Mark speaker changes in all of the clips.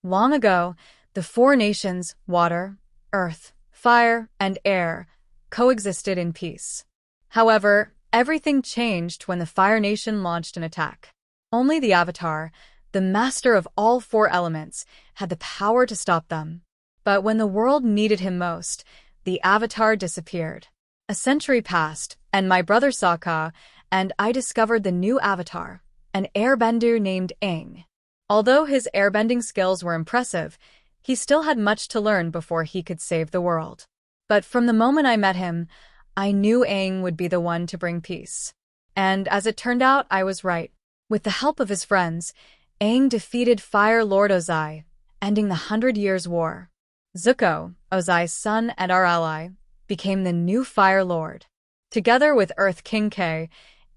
Speaker 1: Long ago, the four nations, water, earth, fire, and air, coexisted in peace. However, everything changed when the Fire Nation launched an attack. Only the Avatar, the master of all four elements, had the power to stop them. But when the world needed him most, the Avatar disappeared. A century passed, and my brother Sokka and I discovered the new Avatar, an airbender named Aang. Although his airbending skills were impressive, he still had much to learn before he could save the world. But from the moment I met him, I knew Aang would be the one to bring peace. And as it turned out, I was right. With the help of his friends, Aang defeated Fire Lord Ozai, ending the 100 Years' War. Zuko, Ozai's son and our ally, became the new Fire Lord. Together with Earth King K,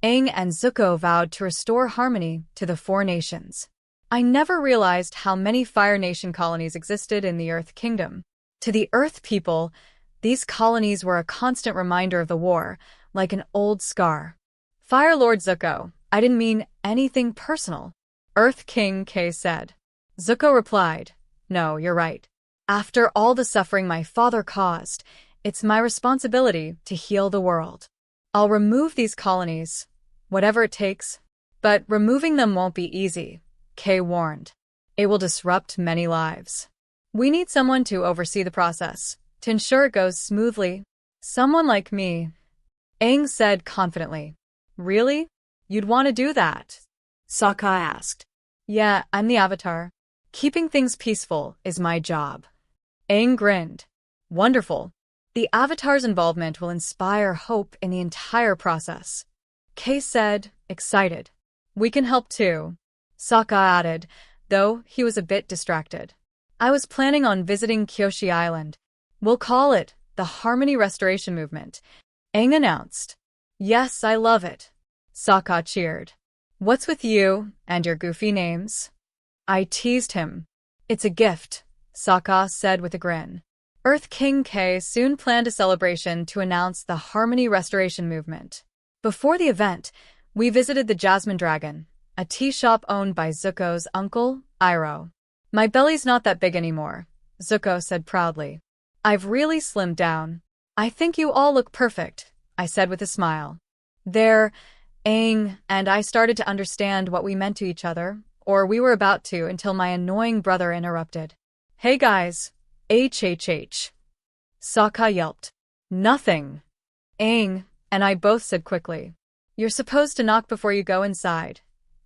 Speaker 1: Aang and Zuko vowed to restore harmony to the four nations. I never realized how many Fire Nation colonies existed in the Earth Kingdom. To the Earth people, these colonies were a constant reminder of the war, like an old scar. Fire Lord Zuko, I didn't mean anything personal, Earth King K said. Zuko replied, no, you're right. After all the suffering my father caused, it's my responsibility to heal the world. I'll remove these colonies, whatever it takes. But removing them won't be easy, Kay warned. It will disrupt many lives. We need someone to oversee the process, to ensure it goes smoothly. Someone like me, Aang said confidently. Really? You'd want to do that? Sokka asked. Yeah, I'm the Avatar. Keeping things peaceful is my job. Aang grinned. Wonderful. The Avatar's involvement will inspire hope in the entire process. Kay said, excited. We can help too, Sokka added, though he was a bit distracted. I was planning on visiting Kyoshi Island. We'll call it the Harmony Restoration Movement, Aang announced. Yes, I love it, Sokka cheered. What's with you and your goofy names? I teased him. It's a gift, Sokka said with a grin. Earth King K soon planned a celebration to announce the Harmony Restoration Movement. Before the event, we visited the Jasmine Dragon, a tea shop owned by Zuko's uncle, Iroh. My belly's not that big anymore, Zuko said proudly. I've really slimmed down. I think you all look perfect, I said with a smile. There, Aang and I started to understand what we meant to each other, or we were about to until my annoying brother interrupted. Hey guys, HHH. Sokka yelped. Nothing. Aang and I both said quickly. You're supposed to knock before you go inside,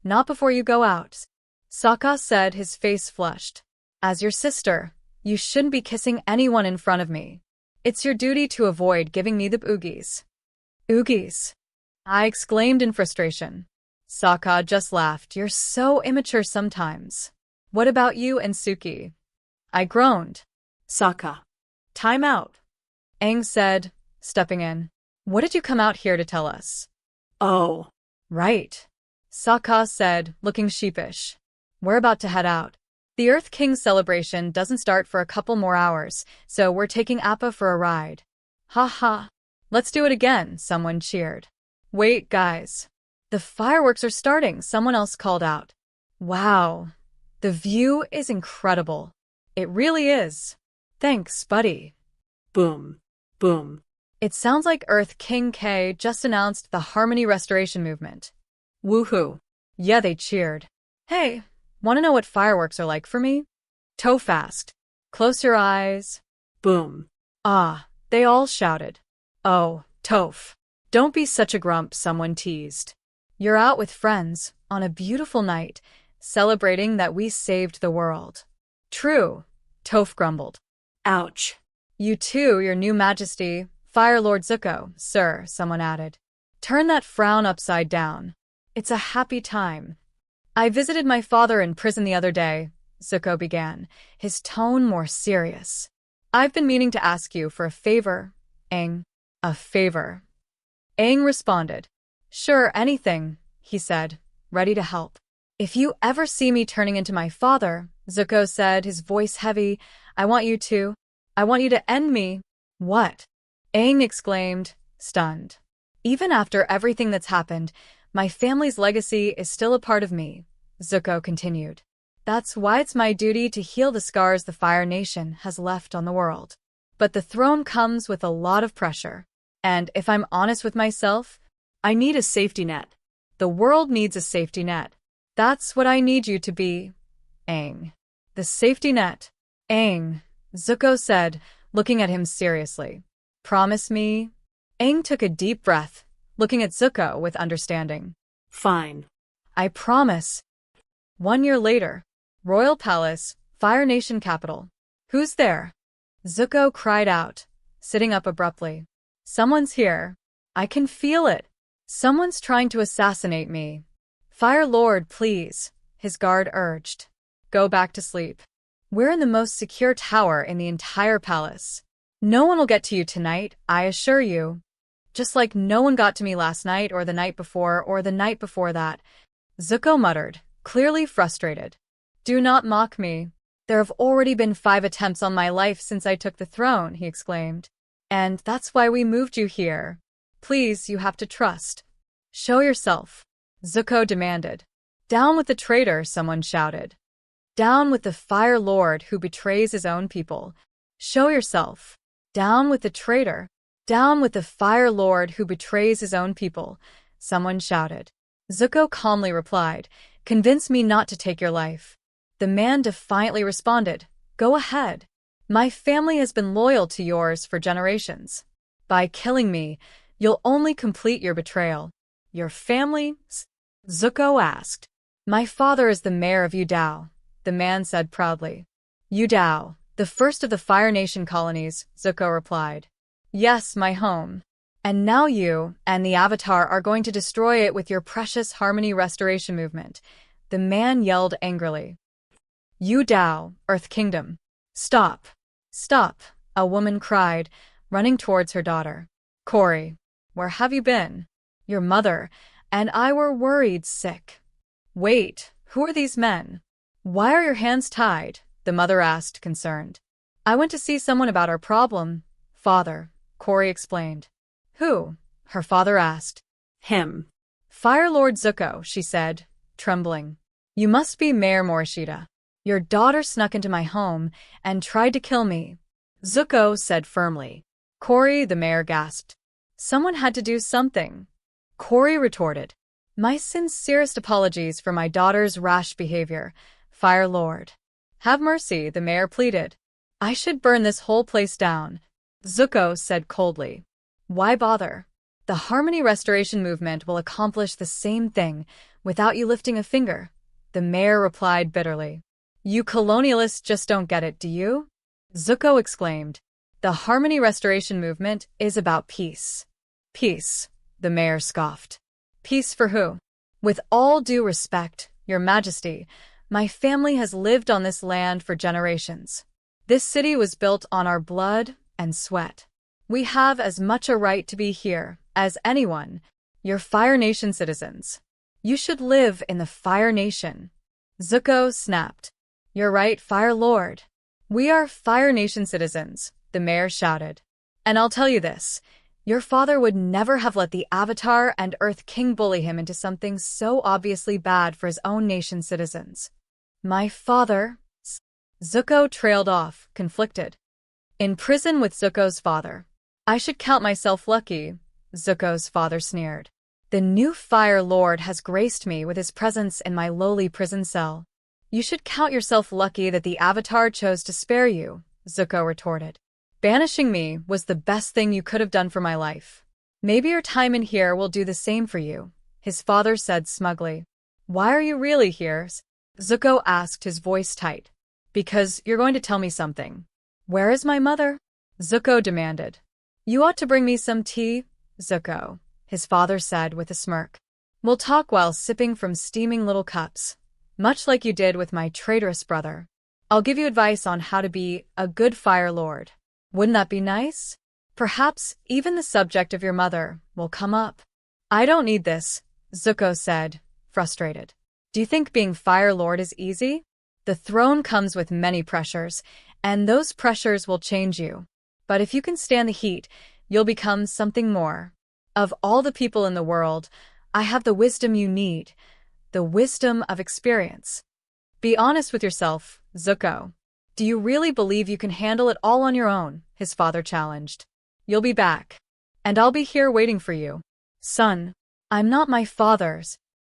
Speaker 1: not before you go out. Sokka said, his face flushed. As your sister, you shouldn't be kissing anyone in front of me. It's your duty to avoid giving me the oogies. Oogies? I exclaimed in frustration. Sokka just laughed. You're so immature sometimes. What about you and Suki? I groaned. Sokka. Time out. Aang said, stepping in. What did you come out here to tell us? Oh. Right. Sokka said, looking sheepish. We're about to head out. The Earth King's celebration doesn't start for a couple more hours, so we're taking Appa for a ride. Ha ha. Let's do it again, someone cheered. Wait, guys. The fireworks are starting, someone else called out. Wow. The view is incredible. It really is. Thanks, buddy. Boom. Boom. It sounds like Earth King K just announced the Harmony Restoration Movement. Woohoo. Yeah, they cheered. Hey, want to know what fireworks are like for me? Toph asked. Close your eyes. Boom. Ah, they all shouted. Oh, Toph. Don't be such a grump, someone teased. You're out with friends, on a beautiful night, celebrating that we saved the world. True, Toph grumbled. Ouch. You too, your new majesty, Fire Lord Zuko, sir, someone added. Turn that frown upside down. It's a happy time. I visited my father in prison the other day, Zuko began, his tone more serious. I've been meaning to ask you for a favor, Aang. A favor. Aang responded. Sure, anything, he said, ready to help. If you ever see me turning into my father, Zuko said, his voice heavy, I want you to end me. What? Aang exclaimed, stunned. Even after everything that's happened, my family's legacy is still a part of me, Zuko continued. That's why it's my duty to heal the scars the Fire Nation has left on the world. But the throne comes with a lot of pressure. And if I'm honest with myself, I need a safety net. The world needs a safety net. That's what I need you to be, Aang. The safety net. Aang, Zuko said, looking at him seriously. Promise me? Aang took a deep breath, looking at Zuko with understanding.
Speaker 2: Fine.
Speaker 1: I promise. 1 year later, Royal Palace, Fire Nation capital. Who's there? Zuko cried out, sitting up abruptly. Someone's here. I can feel it. Someone's trying to assassinate me. Fire Lord, please, his guard urged. Go back to sleep. We're in the most secure tower in the entire palace. No one will get to you tonight, I assure you. Just like no one got to me last night or the night before or the night before that, Zuko muttered, clearly frustrated. Do not mock me. There have already been 5 attempts on my life since I took the throne, he exclaimed. And that's why we moved you here. Please, you have to trust. Show yourself, Zuko demanded. Down with the traitor, someone shouted. Down with the Fire Lord who betrays his own people. Show yourself. Down with the traitor. Down with the Fire Lord who betrays his own people, someone shouted. Zuko calmly replied, Convince me not to take your life. The man defiantly responded, Go ahead. My family has been loyal to yours for generations. By killing me, you'll only complete your betrayal. Your family? Zuko asked. My father is the mayor of Udao, the man said proudly. Udao, the first of the Fire Nation colonies, Zuko replied. Yes, my home. And now you and the Avatar are going to destroy it with your precious Harmony Restoration movement, the man yelled angrily. Udao, Earth Kingdom. Stop. Stop, a woman cried, running towards her daughter. Corey, where have you been? Your mother and I were worried sick. Wait, who are these men? Why are your hands tied? The mother asked, concerned. I went to see someone about our problem, father, Corey explained. Who? Her father asked.
Speaker 2: Him.
Speaker 1: Fire Lord Zuko, she said, trembling. You must be Mayor Morishita. Your daughter snuck into my home and tried to kill me. Zuko said firmly. Corey, the mayor gasped. Someone had to do something. Corey retorted. My sincerest apologies for my daughter's rash behavior, Fire Lord. Have mercy, the mayor pleaded. I should burn this whole place down, Zuko said coldly. Why bother? The Harmony Restoration movement will accomplish the same thing without you lifting a finger, the mayor replied bitterly. You colonialists just don't get it, do you? Zuko exclaimed. The Harmony Restoration movement is about peace. Peace, the mayor scoffed. Peace for who? With all due respect, Your Majesty, my family has lived on this land for generations. This city was built on our blood and sweat. We have as much a right to be here as anyone, your Fire Nation citizens. You should live in the Fire Nation. Zuko snapped. You're right, Fire Lord. We are Fire Nation citizens, the mayor shouted. And I'll tell you this, your father would never have let the Avatar and Earth King bully him into something so obviously bad for his own nation's citizens. My father? Zuko trailed off, conflicted. In prison with Zuko's father. I should count myself lucky, Zuko's father sneered. The new Fire Lord has graced me with his presence in my lowly prison cell. You should count yourself lucky that the Avatar chose to spare you, Zuko retorted. Banishing me was the best thing you could have done for my life. Maybe your time in here will do the same for you, his father said smugly. Why are you really here? Zuko asked, his voice tight. Because you're going to tell me something. Where is my mother? Zuko demanded. You ought to bring me some tea, Zuko, his father said with a smirk. We'll talk while sipping from steaming little cups. Much like you did with my traitorous brother. I'll give you advice on how to be a good Fire Lord. Wouldn't that be nice? Perhaps even the subject of your mother will come up. I don't need this, Zuko said, frustrated. Do you think being Fire Lord is easy? The throne comes with many pressures, and those pressures will change you. But if you can stand the heat, you'll become something more. Of all the people in the world, I have the wisdom you need. The wisdom of experience. Be honest with yourself, Zuko. Do you really believe you can handle it all on your own? His father challenged. You'll be back. And I'll be here waiting for you. Son, I'm not my father's.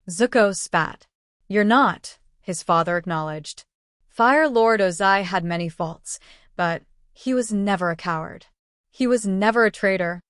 Speaker 1: Zuko spat. You're not, his father acknowledged. Fire Lord Ozai had many faults, but he was never a coward. He was never a traitor.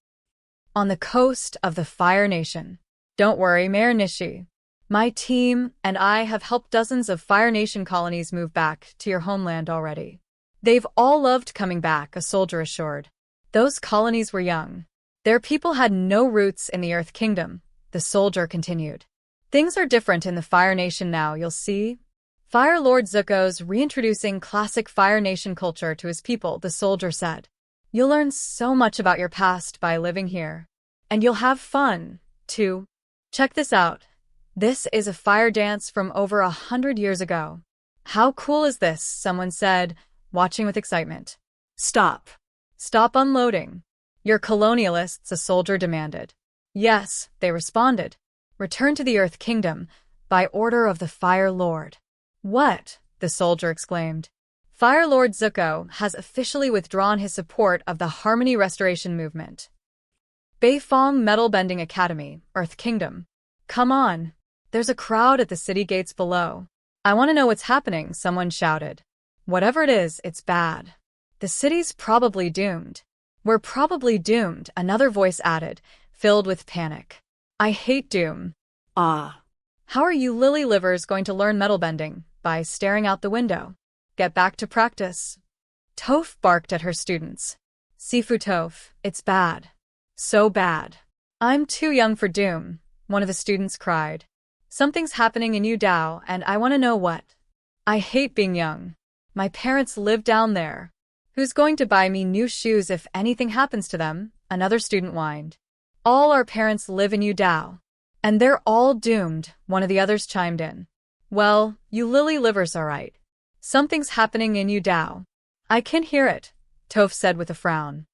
Speaker 1: On the coast of the Fire Nation. Don't worry, Mayor Nishi. My team and I have helped dozens of Fire Nation colonies move back to your homeland already. They've all loved coming back, a soldier assured. Those colonies were young. Their people had no roots in the Earth Kingdom, the soldier continued. Things are different in the Fire Nation now, you'll see. Fire Lord Zuko's reintroducing classic Fire Nation culture to his people, the soldier said. You'll learn so much about your past by living here. And you'll have fun, too. Check this out. This is a fire dance from over 100 years ago. How cool is this? Someone said, watching with excitement. Stop. Stop unloading. You're colonialists, a soldier demanded. Yes, they responded. Return to the Earth Kingdom, by order of the Fire Lord. What? The soldier exclaimed. Fire Lord Zuko has officially withdrawn his support of the Harmony Restoration Movement. Beifong Metal Bending Academy, Earth Kingdom. Come on. There's a crowd at the city gates below. I want to know what's happening, someone shouted. Whatever it is, it's bad. The city's probably doomed. We're probably doomed, another voice added, filled with panic. I hate doom. Ah. How are you lily livers going to learn metal bending? By staring out the window. Get back to practice. Toph barked at her students. Sifu Toph, it's bad. So bad. I'm too young for doom, one of the students cried. Something's happening in Udao, and I want to know what. I hate being young. My parents live down there. Who's going to buy me new shoes if anything happens to them? Another student whined. All our parents live in Udao. And they're all doomed, one of the others chimed in. Well, you lily livers are right. Something's happening in Udao. I can hear it, Toph said with a frown.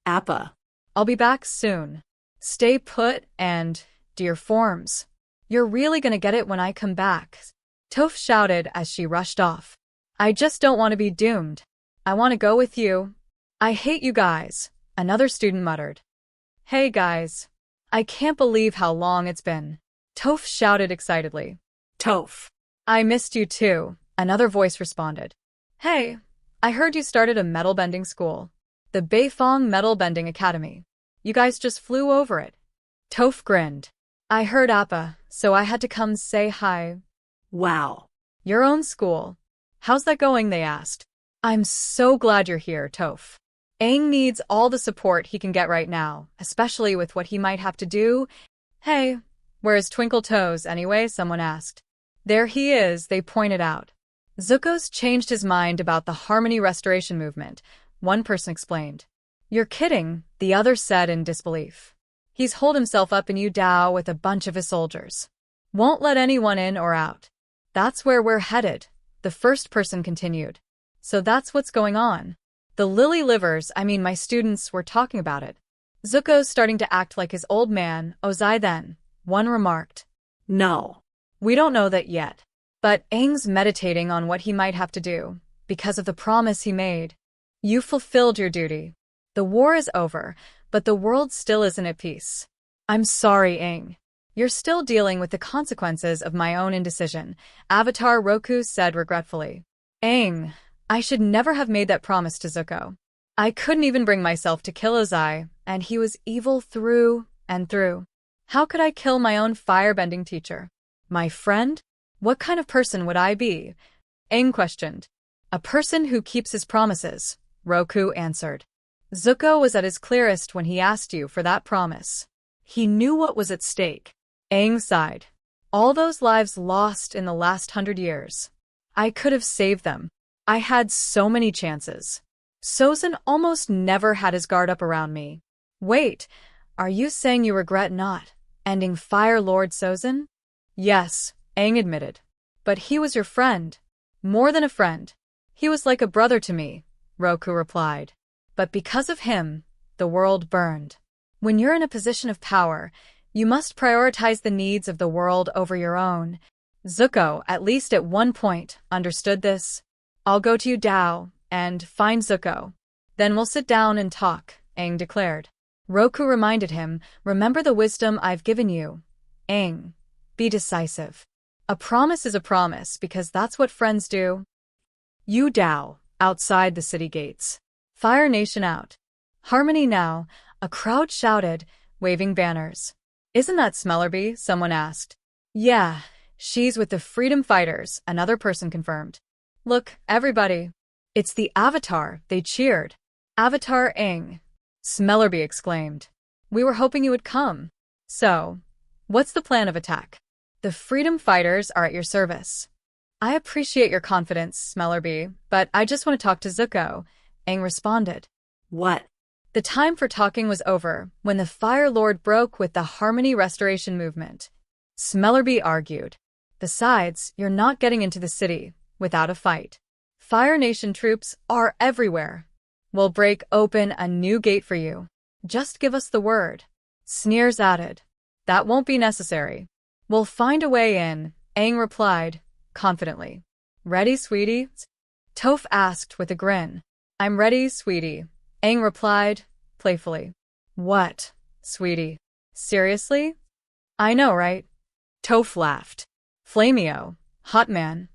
Speaker 1: Appa. I'll be back soon. Stay put and do your forms. You're really gonna get it when I come back, Toph shouted as she rushed off. I just don't want to be doomed. I want to go with you. I hate you guys, another student muttered. Hey guys. I can't believe how long it's been. Toph shouted excitedly. Toph. I missed you too, another voice responded. Hey, I heard you started a metal bending school. The Beifong Metal Bending Academy. You guys just flew over it. Toph grinned. I heard Appa, so I had to come say hi. Wow. Your own school. How's that going? They asked. I'm so glad you're here, Toph. Aang needs all the support he can get right now, especially with what he might have to do. Hey, where's Twinkle Toes anyway? Someone asked. There he is, they pointed out. Zuko's changed his mind about the Harmony Restoration Movement, one person explained. You're kidding, the other said in disbelief. He's holed himself up in Udao with a bunch of his soldiers. Won't let anyone in or out. That's where we're headed, the first person continued. So that's what's going on. The lily livers, my students, were talking about it. Zuko's starting to act like his old man, Ozai then, one remarked. No. We don't know that yet. But Aang's meditating on what he might have to do, because of the promise he made. You fulfilled your duty. The war is over, but the world still isn't at peace. I'm sorry, Aang. You're still dealing with the consequences of my own indecision, Avatar Roku said regretfully. Aang, I should never have made that promise to Zuko. I couldn't even bring myself to kill Ozai, and he was evil through and through. How could I kill my own firebending teacher? My friend? What kind of person would I be? Aang questioned. A person who keeps his promises, Roku answered. Zuko was at his clearest when he asked you for that promise. He knew what was at stake. Aang sighed. All those lives lost in the last 100 years. I could have saved them. I had so many chances. Sozin almost never had his guard up around me. Wait, are you saying you regret not ending Fire Lord Sozin? Yes, Aang admitted. But he was your friend. More than a friend. He was like a brother to me, Roku replied. But because of him, the world burned. When you're in a position of power, you must prioritize the needs of the world over your own. Zuko, at least at one point, understood this. I'll go to Udao and find Zuko. Then we'll sit down and talk, Aang declared. Roku reminded him, remember the wisdom I've given you. Aang, be decisive. A promise is a promise because that's what friends do. Udao, outside the city gates. Fire Nation out. Harmony now, a crowd shouted, waving banners. Isn't that Smellerby? Someone asked. Yeah, she's with the Freedom Fighters, another person confirmed. Look, everybody. It's the Avatar, they cheered. Avatar Aang. Smellerby exclaimed. We were hoping you would come. So, what's the plan of attack? The Freedom Fighters are at your service. I appreciate your confidence, Smellerby, but I just want to talk to Zuko, Aang responded.
Speaker 2: What?
Speaker 1: The time for talking was over when the Fire Lord broke with the Harmony Restoration movement. Smellerby argued. Besides, you're not getting into the city without a fight. Fire Nation troops are everywhere. We'll break open a new gate for you. Just give us the word. Sneers added. That won't be necessary. We'll find a way in, Aang replied, confidently. Ready, sweetie? Toph asked with a grin. I'm ready, sweetie, Aang replied, playfully. What, sweetie? Seriously? I know, right? Toph laughed. Flameo, hot man.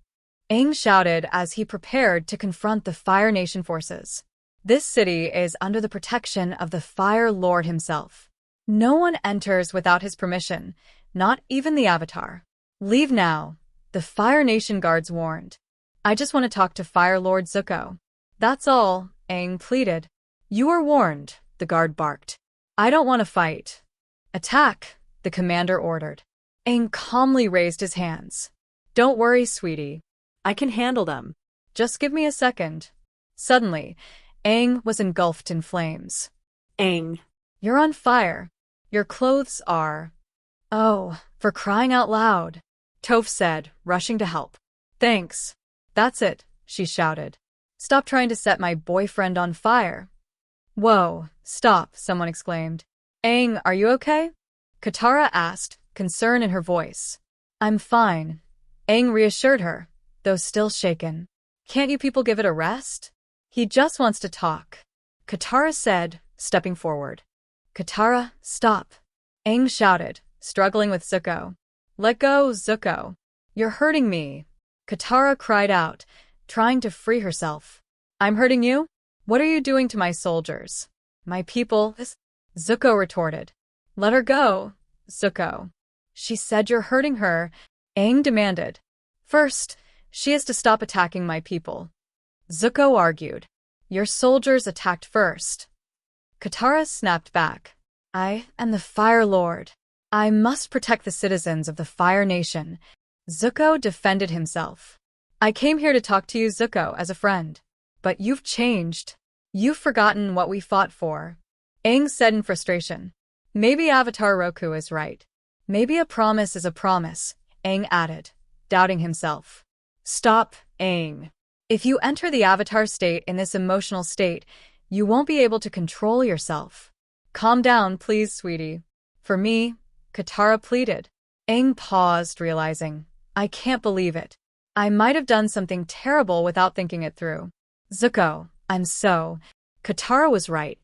Speaker 1: Aang shouted as he prepared to confront the Fire Nation forces. This city is under the protection of the Fire Lord himself. No one enters without his permission, not even the Avatar. Leave now, the Fire Nation guards warned. I just want to talk to Fire Lord Zuko. That's all, Aang pleaded. You are warned, the guard barked. I don't want to fight. Attack, the commander ordered. Aang calmly raised his hands. Don't worry, sweetie.
Speaker 2: I can handle them.
Speaker 1: Just give me a second. Suddenly, Aang was engulfed in flames.
Speaker 2: Aang.
Speaker 1: You're on fire. Your clothes are... Oh, for crying out loud, Toph said, rushing to help. Thanks. That's it, she shouted. Stop trying to set my boyfriend on fire. Whoa, stop, someone exclaimed. Aang, are you okay? Katara asked, concern in her voice. I'm fine. Aang reassured her, though still shaken. Can't you people give it a rest? He just wants to talk, Katara said, stepping forward. Katara, stop. Aang shouted, struggling with Zuko. Let go, Zuko. You're hurting me. Katara cried out, trying to free herself. I'm hurting you? What are you doing to my soldiers? My people? Zuko retorted. Let her go, Zuko. She said you're hurting her, Aang demanded. First, she has to stop attacking my people. Zuko argued. Your soldiers attacked first. Katara snapped back. I am the Fire Lord. I must protect the citizens of the Fire Nation. Zuko defended himself. I came here to talk to you, Zuko, as a friend. But you've changed. You've forgotten what we fought for. Aang said in frustration. Maybe Avatar Roku is right. Maybe a promise is a promise, Aang added, doubting himself. Stop, Aang. If you enter the Avatar state in this emotional state, you won't be able to control yourself. Calm down, please, sweetie. For me, Katara pleaded. Aang paused, realizing, I can't believe it. I might have done something terrible without thinking it through. Zuko, Katara was right.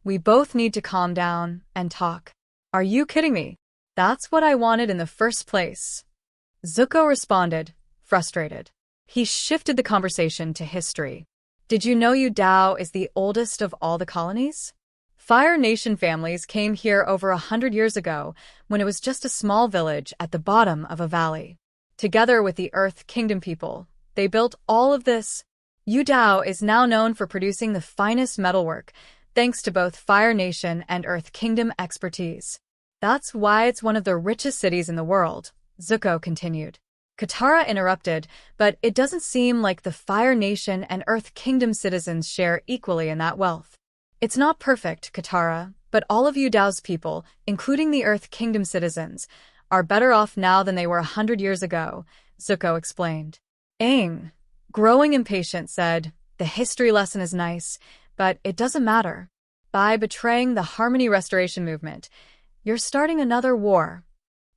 Speaker 1: We both need to calm down and talk. Are you kidding me? That's what I wanted in the first place. Zuko responded, frustrated. He shifted the conversation to history. Did you know Udao is the oldest of all the colonies? Fire Nation families came here over 100 years ago when it was just a small village at the bottom of a valley. Together with the Earth Kingdom people, they built all of this. Udao is now known for producing the finest metalwork, thanks to both Fire Nation and Earth Kingdom expertise. That's why it's one of the richest cities in the world, Zuko continued. Katara interrupted, but it doesn't seem like the Fire Nation and Earth Kingdom citizens share equally in that wealth. It's not perfect, Katara, but all of Udao's people, including the Earth Kingdom citizens, are better off now than they were 100 years ago, Zuko explained. Aang, growing impatient, said, the history lesson is nice, but it doesn't matter. By betraying the Harmony Restoration movement, you're starting another war.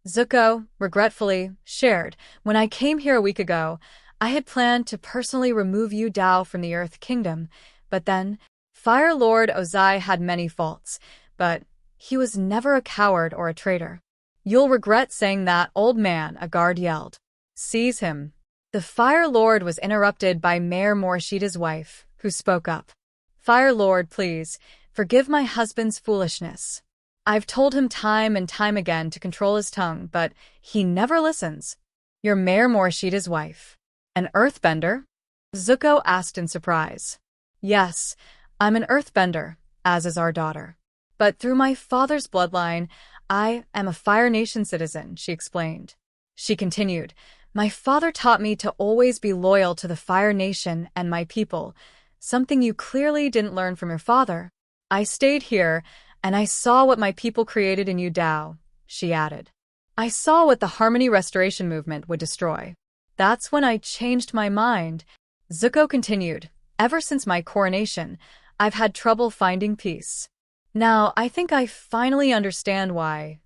Speaker 1: Zuko, regretfully, shared, "When I came here a week ago, I had planned to personally remove Yu Dao from the Earth Kingdom, but then, Fire Lord Ozai had many faults, but he was never a coward or a traitor." "You'll regret saying that, old man," a guard yelled. "Seize him." The Fire Lord was interrupted by Mayor Morishida's wife, who spoke up. "Fire Lord, please, forgive my husband's foolishness. I've told him time and time again to control his tongue, but he never listens." "You're Mayor Morishida's wife? An earthbender?" Zuko asked in surprise. "Yes, I'm an earthbender, as is our daughter. But through my father's bloodline, I am a Fire Nation citizen," she explained. She continued, "My father taught me to always be loyal to the Fire Nation and my people, something you clearly didn't learn from your father. I stayed here, and I saw what my people created in Yu Dao," she added. "I saw what the Harmony Restoration Movement would destroy. That's when I changed my mind." Zuko continued, "Ever since my coronation, I've had trouble finding peace. Now, I think I finally understand why.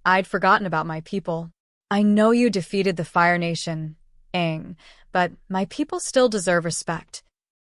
Speaker 1: I'd forgotten about my people. I know you defeated the Fire Nation, Aang, but my people still deserve respect."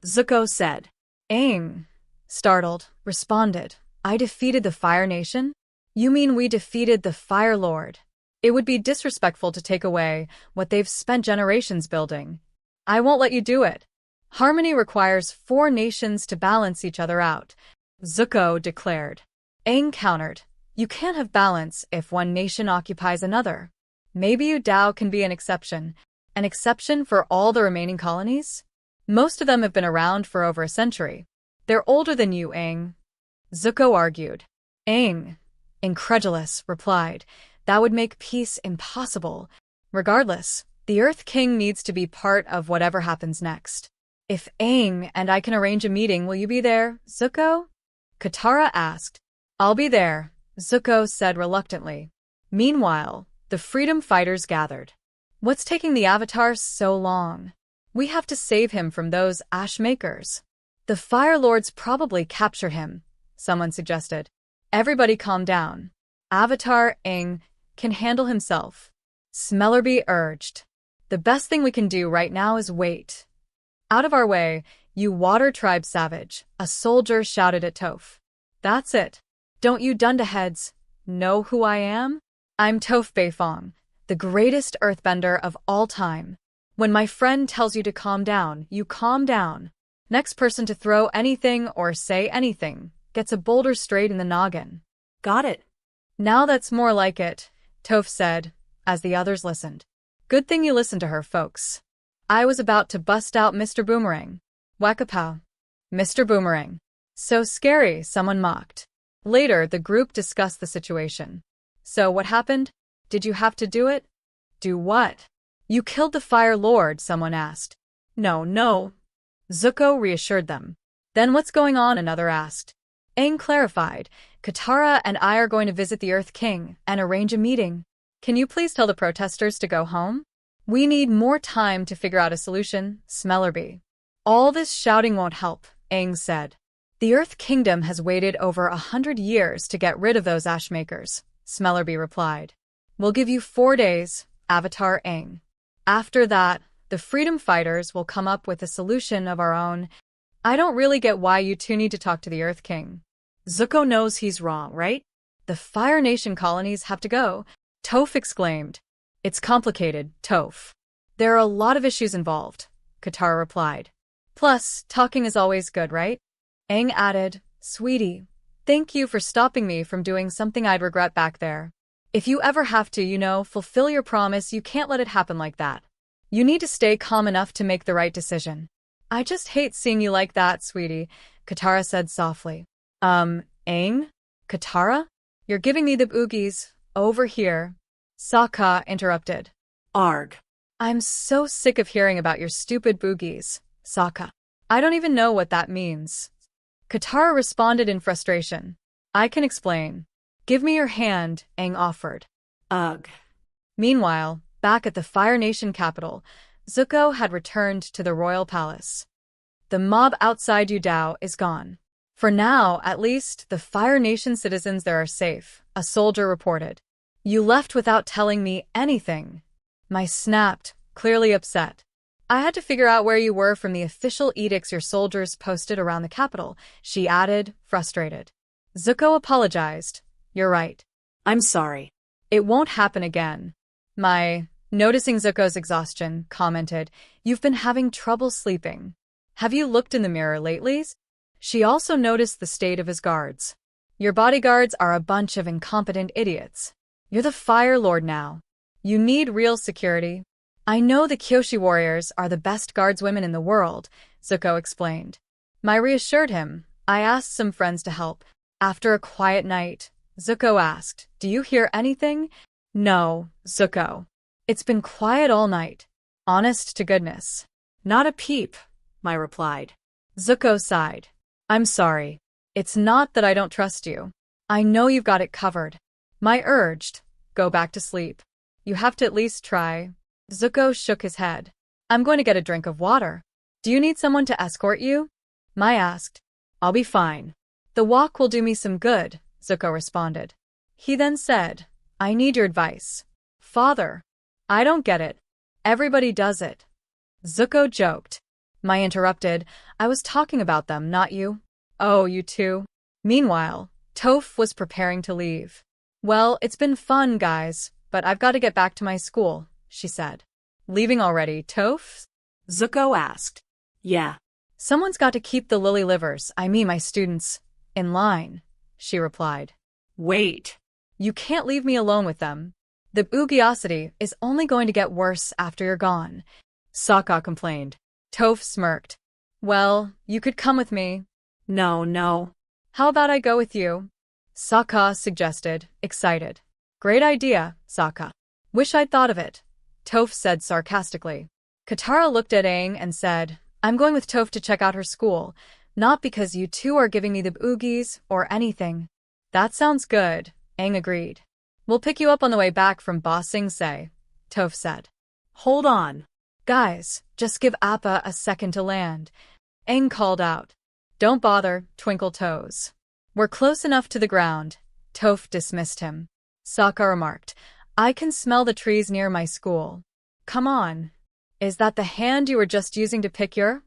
Speaker 1: Zuko said. Aang, startled, responded, "I defeated the Fire Nation? You mean we defeated the Fire Lord? It would be disrespectful to take away what they've spent generations building. I won't let you do it. Harmony requires 4 nations to balance each other out," Zuko declared. Aang countered, "You can't have balance if one nation occupies another. Maybe Yu Dao can be an exception for all the remaining colonies? Most of them have been around for over a century. They're older than you, Aang," Zuko argued. Aang, incredulous, replied, "That would make peace impossible. Regardless, the Earth King needs to be part of whatever happens next." "If Aang and I can arrange a meeting, will you be there, Zuko?" Katara asked. "I'll be there," Zuko said reluctantly. Meanwhile, the freedom fighters gathered. "What's taking the Avatar so long? We have to save him from those ash makers." "The Fire Lords probably captured him," someone suggested. "Everybody calm down. Avatar Aang can handle himself," Smellerby urged. "The best thing we can do right now is wait." "Out of our way, you Water Tribe savage," a soldier shouted at Toph. "That's it. Don't you dunderheads know who I am? I'm Toph Beifong, the greatest earthbender of all time. When my friend tells you to calm down, you calm down. Next person to throw anything or say anything gets a boulder straight in the noggin."
Speaker 2: "Got it."
Speaker 1: "Now that's more like it," Toph said, as the others listened. "Good thing you listened to her, folks. I was about to bust out Mr. Boomerang." "Whack-a-pow. Mr. Boomerang. So scary," someone mocked. Later, the group discussed the situation. "So what happened? Did you have to do it?" "Do what?" "You killed the Fire Lord," someone asked. No. Zuko reassured them. "Then what's going on?" another asked. Aang clarified, "Katara and I are going to visit the Earth King and arrange a meeting. Can you please tell the protesters to go home? We need more time to figure out a solution," Smellerby. "All this shouting won't help," Aang said. "The Earth Kingdom has waited over 100 years to get rid of those ashmakers," Smellerby replied. "We'll give you 4 days, Avatar Aang. After that, the freedom fighters will come up with a solution of our own. I don't really get why you two need to talk to the Earth King." "Zuko knows he's wrong, right?" "The Fire Nation colonies have to go," Toph exclaimed. "It's complicated, Toph. There are a lot of issues involved," Katara replied. "Plus, talking is always good, right?" Aang added, "Sweetie, thank you for stopping me from doing something I'd regret back there. If you ever have to, fulfill your promise, you can't let it happen like that. You need to stay calm enough to make the right decision." "I just hate seeing you like that, sweetie," Katara said softly. Aang? Katara? You're giving me the boogies. Over here." Sokka interrupted.
Speaker 2: "Arg.
Speaker 1: "I'm so sick of hearing about your stupid boogies, Sokka. I don't even know what that means." Katara responded in frustration. "I can explain. Give me your hand," Aang offered.
Speaker 2: Ugh.
Speaker 1: Meanwhile, back at the Fire Nation capital, Zuko had returned to the royal palace. The mob outside Yu Dao is gone. "For now, at least, the Fire Nation citizens there are safe," a soldier reported. You left without telling me anything. Mai snapped, clearly upset. I had to figure out where you were from the official edicts your soldiers posted around the capital, she added, frustrated. Zuko apologized. You're right.
Speaker 2: I'm sorry.
Speaker 1: It won't happen again. Mai, noticing Zuko's exhaustion, commented, You've been having trouble sleeping. Have you looked in the mirror lately? She also noticed the state of his guards. Your bodyguards are a bunch of incompetent idiots. You're the Fire Lord now. You need real security. I know the Kyoshi warriors are the best guardswomen in the world, Zuko explained. Mai reassured him. I asked some friends to help. After a quiet night, Zuko asked, Do you hear anything? No, Zuko. It's been quiet all night. Honest to goodness. Not a peep, Mai replied. Zuko sighed. I'm sorry. It's not that I don't trust you. I know you've got it covered. Mai urged, Go back to sleep. You have to at least try. Zuko shook his head. I'm going to get a drink of water. Do you need someone to escort you? Mai asked. I'll be fine. The walk will do me some good, Zuko responded. He then said, I need your advice. Father. I don't get it. Everybody does it. Zuko joked. Mai interrupted. I was talking about them, not you. Oh, you too? Meanwhile, Toph was preparing to leave. Well, it's been fun, guys, but I've got to get back to my school, she said. Leaving already, Toph?
Speaker 2: Zuko asked. Yeah.
Speaker 1: Someone's got to keep the lily livers, my students, in line, she replied.
Speaker 2: Wait.
Speaker 1: You can't leave me alone with them. The Boogiosity is only going to get worse after you're gone, Sokka complained. Toph smirked. Well, you could come with me.
Speaker 2: No.
Speaker 1: How about I go with you? Sokka suggested, excited. Great idea, Sokka. Wish I'd thought of it, Toph said sarcastically. Katara looked at Aang and said, I'm going with Toph to check out her school, not because you two are giving me the boogies or anything. That sounds good, Aang agreed. We'll pick you up on the way back from Ba Sing Se, Toph said. Hold on. Guys, just give Appa a second to land, Aang called out. Don't bother, Twinkle Toes. We're close enough to the ground, Toph dismissed him. Sokka remarked, I can smell the trees near my school. Come on. Is that the hand you were just using to pick your?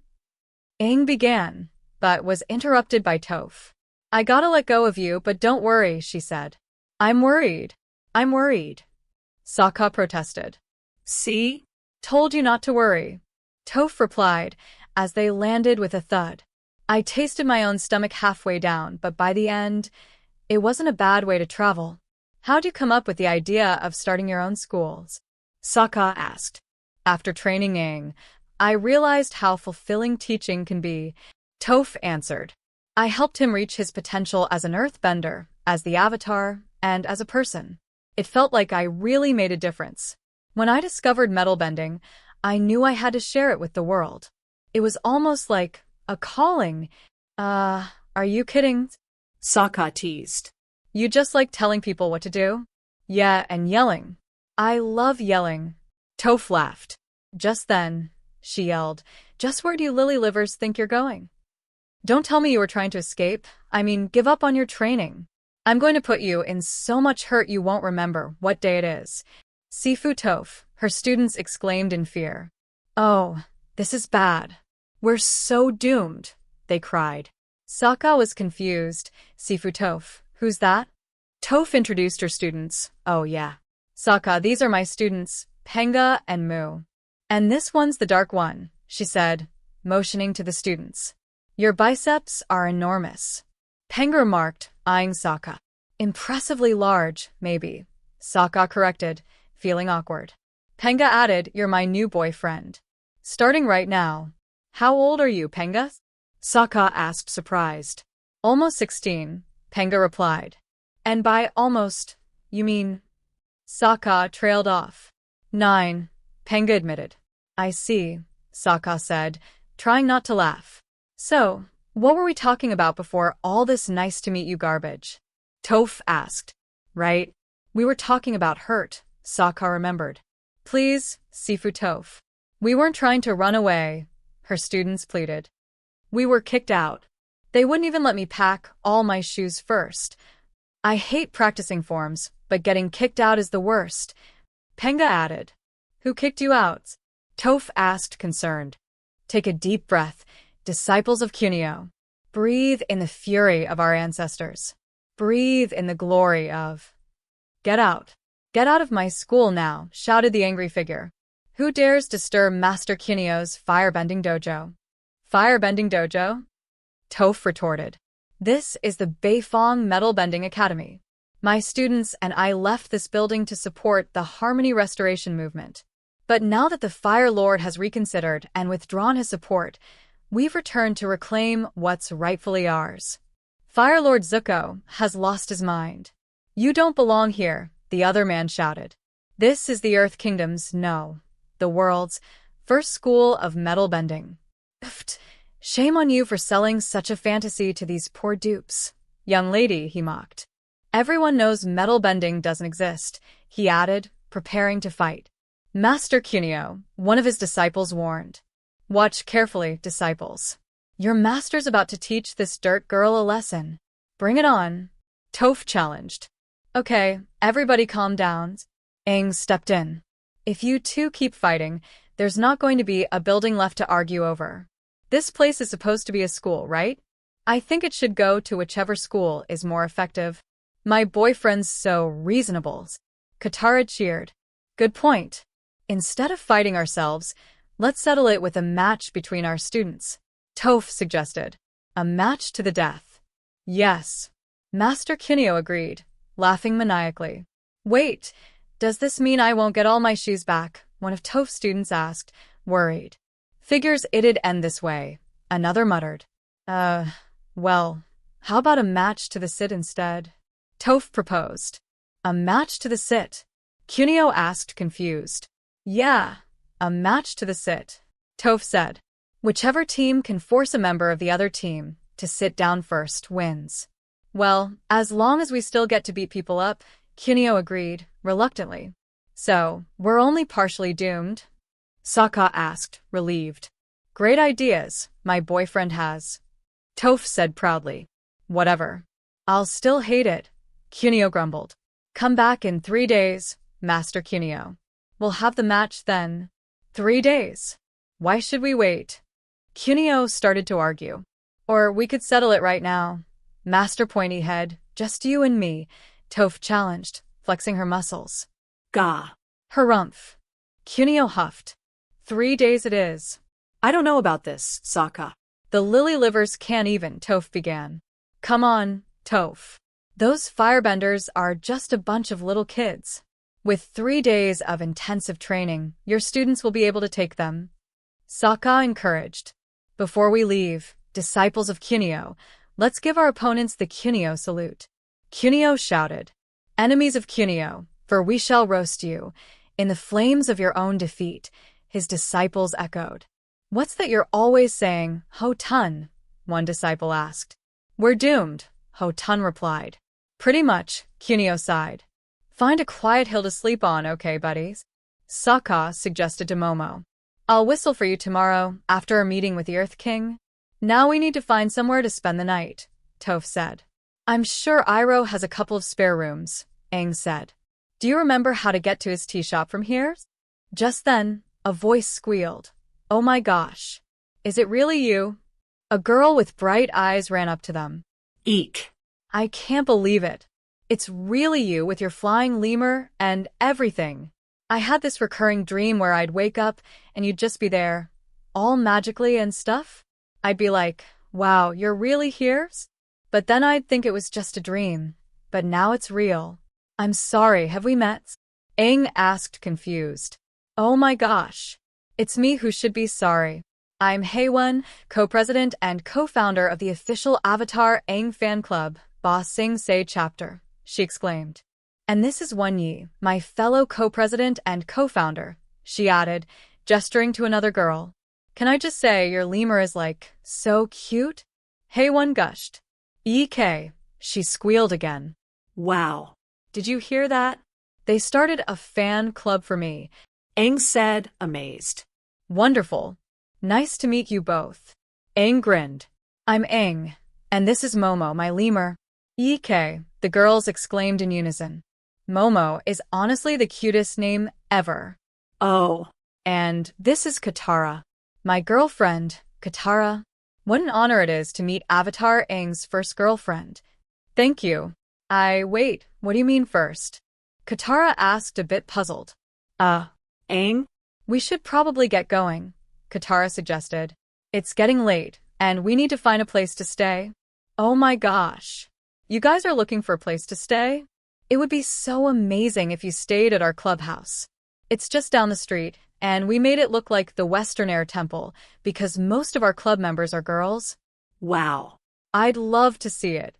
Speaker 1: Aang began, but was interrupted by Toph. I gotta let go of you, but don't worry, she said. I'm worried. Sokka protested. See? Told you not to worry. Toph replied, as they landed with a thud. I tasted my own stomach halfway down, but by the end, it wasn't a bad way to travel. How'd you come up with the idea of starting your own schools? Sokka asked. After training Aang, I realized how fulfilling teaching can be, Toph answered. I helped him reach his potential as an earthbender, as the Avatar, and as a person. It felt like I really made a difference. When I discovered metal bending, I knew I had to share it with the world. It was almost like a calling. Are you kidding?
Speaker 2: Sokka teased.
Speaker 1: You just like telling people what to do? Yeah, and yelling. I love yelling. Toph laughed. Just then, she yelled, just where do you lily livers think you're going? Don't tell me you were trying to escape. Give up on your training. I'm going to put you in so much hurt you won't remember what day it is. Sifu Toph, her students exclaimed in fear. Oh, this is bad. We're so doomed, they cried. Sokka was confused. Sifu Toph, who's that? Toph introduced her students. Oh yeah. Sokka, these are my students, Penga and Mu. And this one's the dark one, she said, motioning to the students. Your biceps are enormous. Penga remarked, eyeing Sokka. Impressively large, maybe. Sokka corrected, feeling awkward. Penga added, you're my new boyfriend. Starting right now. How old are you, Penga? Sokka asked, surprised. Almost 16, Penga replied. And by almost, you mean? Sokka trailed off. 9, Penga admitted. I see, Sokka said, trying not to laugh. So, what were we talking about before all this nice to meet you garbage? Toph asked. Right? We were talking about hurt, Sokka remembered. Please, Sifu Toph. We weren't trying to run away, her students pleaded. We were kicked out. They wouldn't even let me pack all my shoes first. I hate practicing forms, but getting kicked out is the worst. Penga added. Who kicked you out? Toph asked, concerned. Take a deep breath, disciples of Cuneo. Breathe in the fury of our ancestors. Breathe in the glory of... Get out. Get out of my school now, shouted the angry figure. Who dares disturb Master Cuneo's firebending dojo? Firebending dojo? Toph retorted. This is the Beifong Metal Bending Academy. My students and I left this building to support the Harmony Restoration movement. But now that the Fire Lord has reconsidered and withdrawn his support, we've returned to reclaim what's rightfully ours. Fire Lord Zuko has lost his mind. You don't belong here, the other man shouted. This is the Earth Kingdom's, no, the world's, first school of metal bending. Pfft, shame on you for selling such a fantasy to these poor dupes. Young lady, he mocked. Everyone knows metal bending doesn't exist, he added, preparing to fight. Master Cuneo, one of his disciples, warned. Watch carefully, disciples. Your master's about to teach this dirt girl a lesson. Bring it on. Toph challenged. Okay, everybody calm down. Aang stepped in. If you two keep fighting, there's not going to be a building left to argue over. This place is supposed to be a school, right? I think it should go to whichever school is more effective. My boyfriend's so reasonable. Katara cheered. Good point. Instead of fighting ourselves, let's settle it with a match between our students. Toph suggested. A match to the death. Yes. Master Cuneo agreed, laughing maniacally. Wait, does this mean I won't get all my shoes back? One of Toph's students asked, worried. Figures it'd end this way. Another muttered. Well, how about a match to the sit instead? Toph proposed. A match to the sit? Cuneo asked, confused. Yeah, a match to the sit, Toph said. Whichever team can force a member of the other team to sit down first wins. Well, as long as we still get to beat people up, Cuneo agreed, reluctantly. So, we're only partially doomed? Sokka asked, relieved. Great ideas, my boyfriend has. Toph said proudly. Whatever. I'll still hate it, Cuneo grumbled. Come back in 3 days, Master Cuneo. We'll have the match then. 3 days. Why should we wait? Cuneo started to argue. Or we could settle it right now. Master Pointy Head, just you and me, Toph challenged, flexing her muscles.
Speaker 2: Gah.
Speaker 1: Harumph. Cuneo huffed. 3 days it is.
Speaker 2: I don't know about this, Sokka.
Speaker 1: The lily livers can't even, Toph began. Come on, Toph. Those firebenders are just a bunch of little kids. With 3 days of intensive training, your students will be able to take them. Sokka encouraged. Before we leave, disciples of Cuneo, let's give our opponents the Cuneo salute. Cuneo shouted. Enemies of Cuneo, for we shall roast you. In the flames of your own defeat, his disciples echoed. What's that you're always saying, Ho Tun? One disciple asked. We're doomed, Ho Tun replied. Pretty much, Cuneo sighed. Find a quiet hill to sleep on, okay, buddies? Sokka suggested to Momo. I'll whistle for you tomorrow, after our meeting with the Earth King. Now we need to find somewhere to spend the night, Toph said. I'm sure Iroh has a couple of spare rooms, Aang said. Do you remember how to get to his tea shop from here? Just then, a voice squealed. Oh my gosh. Is it really you? A girl with bright eyes ran up to them.
Speaker 2: Eek.
Speaker 1: I can't believe it. It's really you with your flying lemur and everything. I had this recurring dream where I'd wake up and you'd just be there, all magically and stuff. I'd be like, wow, you're really here? But then I'd think it was just a dream. But now it's real. I'm sorry, have we met? Aang asked, confused. Oh my gosh. It's me who should be sorry. I'm Haewon, co-president and co-founder of the official Avatar Aang fan club, Ba Sing Se chapter, she exclaimed. And this is Won Yi, my fellow co-president and co-founder, she added, gesturing to another girl. Can I just say your lemur is like, so cute? Haewon gushed. EK, she squealed again.
Speaker 2: Wow.
Speaker 1: Did you hear that? They started a fan club for me,
Speaker 2: Aang said, amazed.
Speaker 1: Wonderful. Nice to meet you both. Aang grinned. I'm Aang, and this is Momo, my lemur. Eek, the girls exclaimed in unison. Momo is honestly the cutest name ever.
Speaker 2: Oh,
Speaker 1: And this is Katara. My girlfriend, Katara. What an honor it is to meet Avatar Aang's first girlfriend. Thank you. Wait, what do you mean first? Katara asked, a bit puzzled.
Speaker 2: Aang?
Speaker 1: We should probably get going, Katara suggested. It's getting late, and we need to find a place to stay. Oh my gosh. You guys are looking for a place to stay? It would be so amazing if you stayed at our clubhouse. It's just down the street, and we made it look like the Western Air Temple because most of our club members are girls.
Speaker 2: Wow.
Speaker 1: I'd love to see it,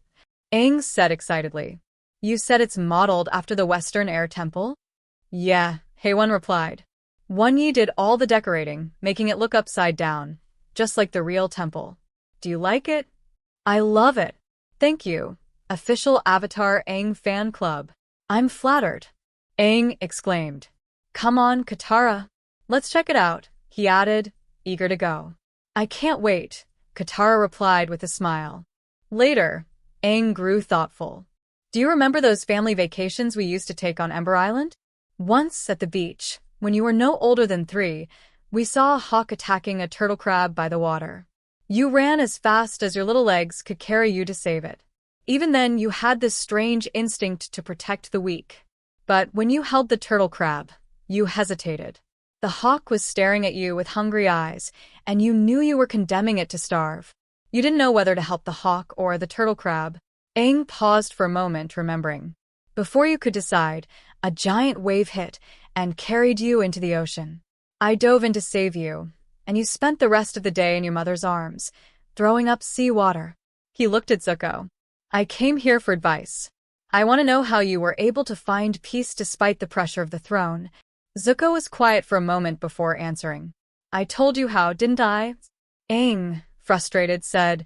Speaker 1: Aang said excitedly. You said it's modeled after the Western Air Temple? Yeah, Haewon replied. Wonyi did all the decorating, making it look upside down, just like the real temple. Do you like it? I love it. Thank you. Official Avatar Aang Fan Club. I'm flattered. Aang exclaimed. Come on, Katara. Let's check it out, he added, eager to go. I can't wait, Katara replied with a smile. Later, Aang grew thoughtful. Do you remember those family vacations we used to take on Ember Island? Once, at the beach, when you were no older than 3, we saw a hawk attacking a turtle crab by the water. You ran as fast as your little legs could carry you to save it. Even then, you had this strange instinct to protect the weak. But when you held the turtle crab, you hesitated. The hawk was staring at you with hungry eyes, and you knew you were condemning it to starve. You didn't know whether to help the hawk or the turtle crab. Aang paused for a moment, remembering. Before you could decide, a giant wave hit and carried you into the ocean. I dove in to save you, and you spent the rest of the day in your mother's arms, throwing up seawater. He looked at Zuko. I came here for advice. I want to know how you were able to find peace despite the pressure of the throne. Zuko was quiet for a moment before answering. I told you how, didn't I? Aang, frustrated, said,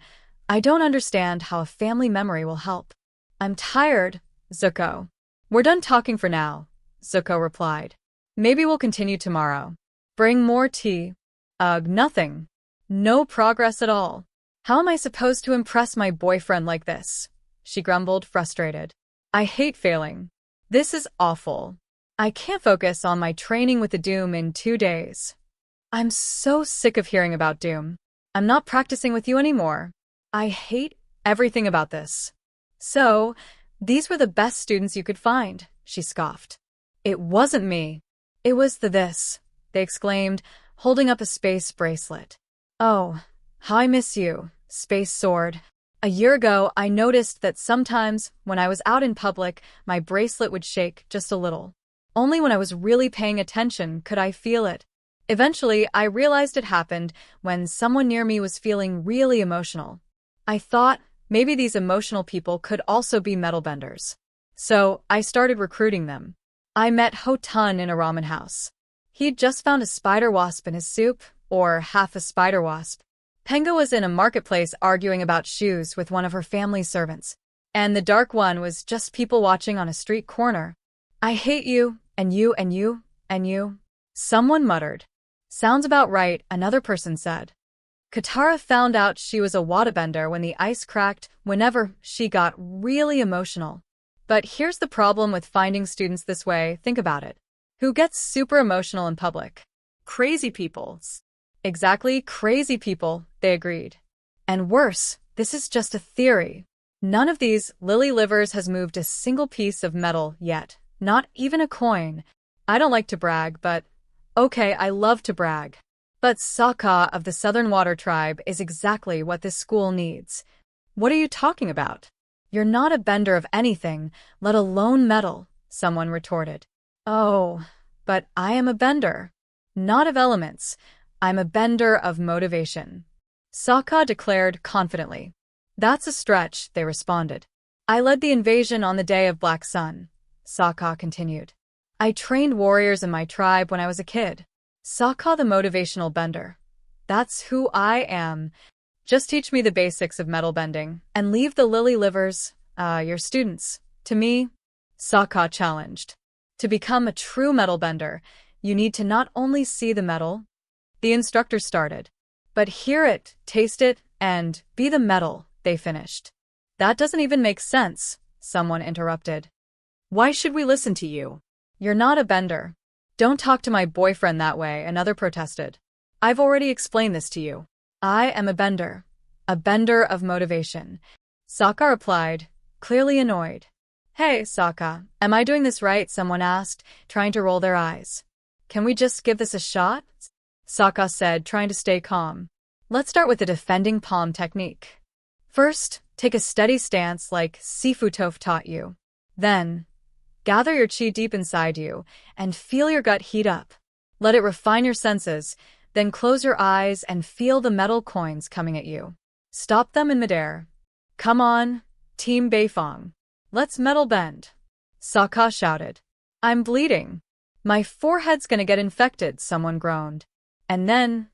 Speaker 1: I don't understand how a family memory will help. I'm tired, Zuko. We're done talking for now, Zuko replied. Maybe we'll continue tomorrow. Bring more tea. Nothing. No progress at all. How am I supposed to impress my boyfriend like this? She grumbled, frustrated. I hate failing. This is awful. I can't focus on my training with the Doom in 2 days. I'm so sick of hearing about Doom. I'm not practicing with you anymore. I hate everything about this. So, these were the best students you could find, she scoffed. It wasn't me. It was this, they exclaimed, holding up a space bracelet. Oh, how I miss you, Space Sword. A year ago, I noticed that sometimes, when I was out in public, my bracelet would shake just a little. Only when I was really paying attention could I feel it. Eventually, I realized it happened when someone near me was feeling really emotional. I thought maybe these emotional people could also be metalbenders. So, I started recruiting them. I met Ho-Tun in a ramen house. He'd just found a spider wasp in his soup, or half a spider wasp. Penga was in a marketplace arguing about shoes with one of her family's servants. And the dark one was just people watching on a street corner. I hate you, and you, and you, and you. Someone muttered. Sounds about right, another person said. Katara found out she was a waterbender when the ice cracked whenever she got really emotional. But here's the problem with finding students this way, think about it. Who gets super emotional in public?
Speaker 2: Crazy people.
Speaker 1: Exactly, crazy people, they agreed. And worse, this is just a theory. None of these lily livers has moved a single piece of metal yet, not even a coin. I don't like to brag, but okay, I love to brag. But Sokka of the Southern Water Tribe is exactly what this school needs. What are you talking about? You're not a bender of anything, let alone metal, someone retorted. Oh, but I am a bender. Not of elements. I'm a bender of motivation. Sokka declared confidently. That's a stretch, they responded. I led the invasion on the day of Black Sun, Sokka continued. I trained warriors in my tribe when I was a kid. Sokka the motivational bender. That's who I am. Just teach me the basics of metal bending, and leave the lily livers, your students, to me, Sokka challenged. To become a true metal bender, you need to not only see the metal, the instructor started, but hear it, taste it, and be the metal, they finished. That doesn't even make sense, someone interrupted.
Speaker 2: Why should we listen to you?
Speaker 1: You're not a bender. Don't talk to my boyfriend that way, another protested. I've already explained this to you. I am a bender of motivation. Sokka replied, clearly annoyed. Hey, Sokka, am I doing this right? Someone asked, trying to roll their eyes. Can we just give this a shot? Sokka said, trying to stay calm. Let's start with the defending palm technique. First, take a steady stance like Sifutov taught you. Then, gather your chi deep inside you and feel your gut heat up. Let it refine your senses, then close your eyes and feel the metal coins coming at you. Stop them in midair. Come on, Team Beifong. Let's metal bend. Sokka shouted. I'm bleeding. My forehead's gonna get infected, someone groaned. And then,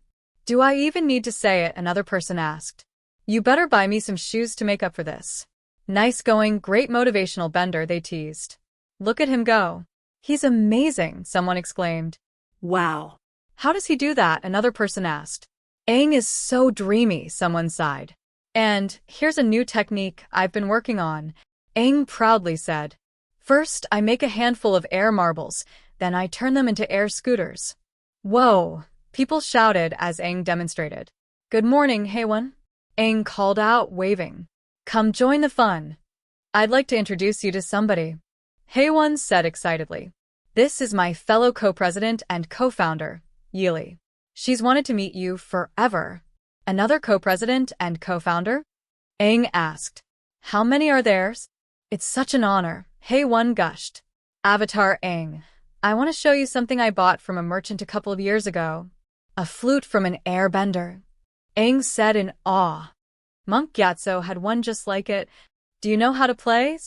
Speaker 1: do I even need to say it? Another person asked. You better buy me some shoes to make up for this. Nice going, great motivational bender, they teased. Look at him go. He's amazing, someone exclaimed.
Speaker 2: Wow.
Speaker 1: How does he do that? Another person asked. Aang is so dreamy, someone sighed. And here's a new technique I've been working on, Aang proudly said. First, I make a handful of air marbles, then I turn them into air scooters. Whoa, people shouted as Aang demonstrated. Good morning, Haewon. Aang called out, waving. Come join the fun. I'd like to introduce you to somebody. Haewon said excitedly. This is my fellow co-president and co-founder, Yili. She's wanted to meet you forever. Another co-president and co-founder? Aang asked. How many are there? It's such an honor, Haewon gushed. Avatar Aang. I want to show you something I bought from a merchant a couple of years ago. A flute from an airbender. Aang said in awe. Monk Gyatso had one just like it. Do you know how to play?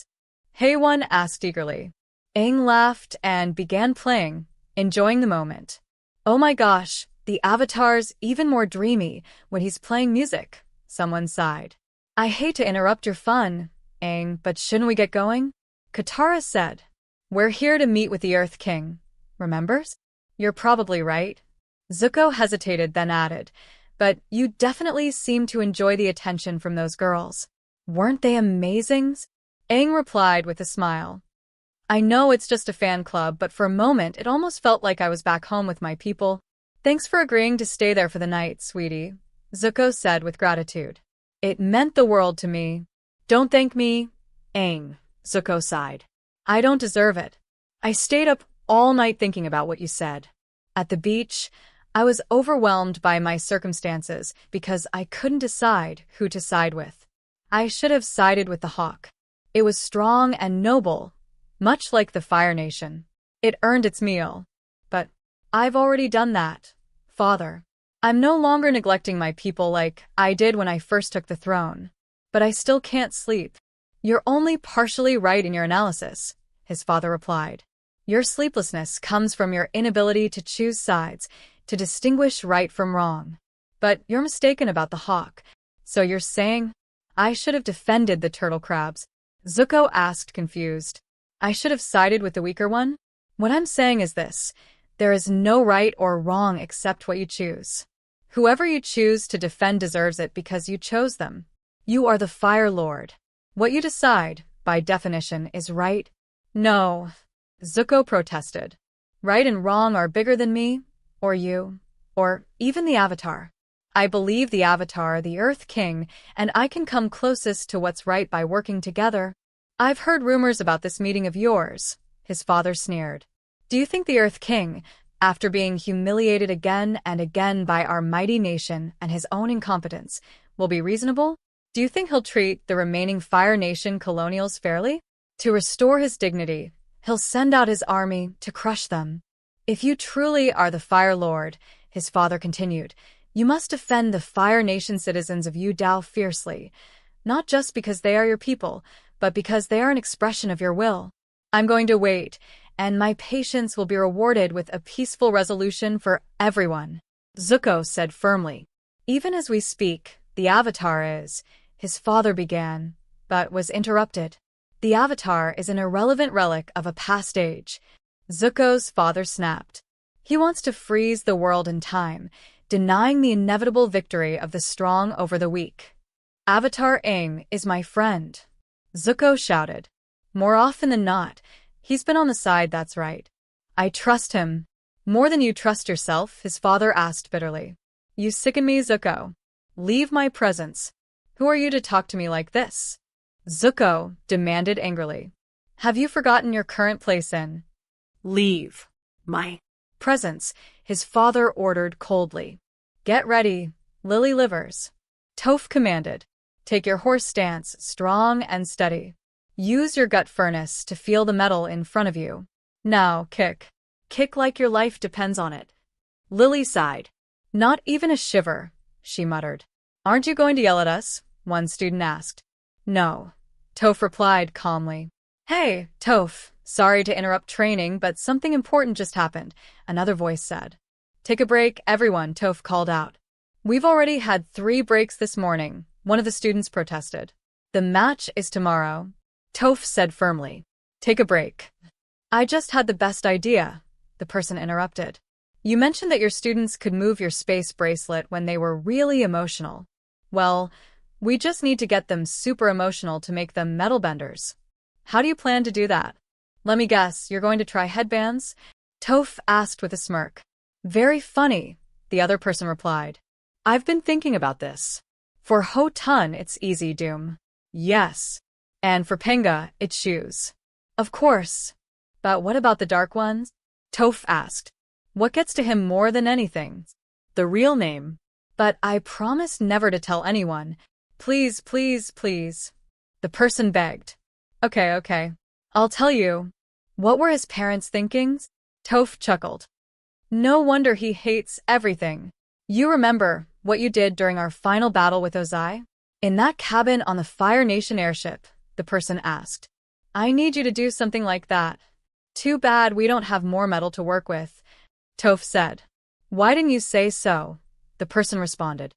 Speaker 1: Haewon asked eagerly. Aang laughed and began playing, enjoying the moment. Oh my gosh, the Avatar's even more dreamy when he's playing music, someone sighed. I hate to interrupt your fun, Aang, but shouldn't we get going? Katara said. We're here to meet with the Earth King, remembers? You're probably right. Zuko hesitated, then added, but you definitely seem to enjoy the attention from those girls. Weren't they amazing? Aang replied with a smile. I know it's just a fan club, but for a moment it almost felt like I was back home with my people. Thanks for agreeing to stay there for the night, sweetie, Zuko said with gratitude. It meant the world to me. Don't thank me, Aang, Zuko sighed. I don't deserve it. I stayed up all night thinking about what you said. At the beach, I was overwhelmed by my circumstances because I couldn't decide who to side with. I should have sided with the hawk. It was strong and noble, much like the Fire Nation. It earned its meal. But I've already done that, Father. I'm no longer neglecting my people like I did when I first took the throne. But I still can't sleep. You're only partially right in your analysis, his father replied. Your sleeplessness comes from your inability to choose sides, to distinguish right from wrong. But you're mistaken about the hawk. So you're saying, I should have defended the turtle crabs? Zuko asked, confused. I should have sided with the weaker one? What I'm saying is this. There is no right or wrong except what you choose. Whoever you choose to defend deserves it because you chose them. You are the Fire Lord. What you decide, by definition, is right. No, Zuko protested. Right and wrong are bigger than me, or you, or even the Avatar. I believe the Avatar, the Earth King, and I can come closest to what's right by working together. I've heard rumors about this meeting of yours, his father sneered. Do you think the Earth King, after being humiliated again and again by our mighty nation and his own incompetence, will be reasonable? Do you think he'll treat the remaining Fire Nation colonials fairly? To restore his dignity, he'll send out his army to crush them. If you truly are the Fire Lord, his father continued, you must defend the Fire Nation citizens of Yu Dao fiercely, not just because they are your people, but because they are an expression of your will. I'm going to wait, and my patience will be rewarded with a peaceful resolution for everyone, Zuko said firmly. Even as we speak, the Avatar is, his father began, but was interrupted. The Avatar is an irrelevant relic of a past age, Zuko's father snapped. He wants to freeze the world in time, denying the inevitable victory of the strong over the weak. Avatar Aang is my friend, Zuko shouted. More often than not, he's been on the side that's right. I trust him. More than you trust yourself, his father asked bitterly. You sicken me, Zuko. Leave my presence. Who are you to talk to me like this? Zuko demanded angrily. Have you forgotten your current place in?
Speaker 2: Leave my
Speaker 1: Presence, his father ordered coldly. Get ready, Lily Livers. Toph commanded. Take your horse stance, strong and steady. Use your gut furnace to feel the metal in front of you. Now, kick. Kick like your life depends on it. Lily sighed. Not even a shiver, she muttered. Aren't you going to yell at us? One student asked. No. Toph replied calmly. Hey, Toph, sorry to interrupt training, but something important just happened, another voice said. Take a break, everyone, Toph called out. We've already had 3 breaks this morning, one of the students protested. The match is tomorrow, Toph said firmly. Take a break. I just had the best idea, the person interrupted. You mentioned that your students could move your space bracelet when they were really emotional. Well, we just need to get them super emotional to make them metal benders. How do you plan to do that? Let me guess, you're going to try headbands? Toph asked with a smirk. Very funny, the other person replied. I've been thinking about this. For Ho Tun, it's easy, Doom. Yes. And for Penga, it's shoes. Of course. But what about the Dark Ones? Toph asked. What gets to him more than anything? The real name. But I promised never to tell anyone. Please, please, please. The person begged. Okay. I'll tell you. What were his parents thinking? Toph chuckled. No wonder he hates everything. You remember what you did during our final battle with Ozai? In that cabin on the Fire Nation airship, the person asked. I need you to do something like that. Too bad we don't have more metal to work with, Toph said. Why didn't you say so? The person responded.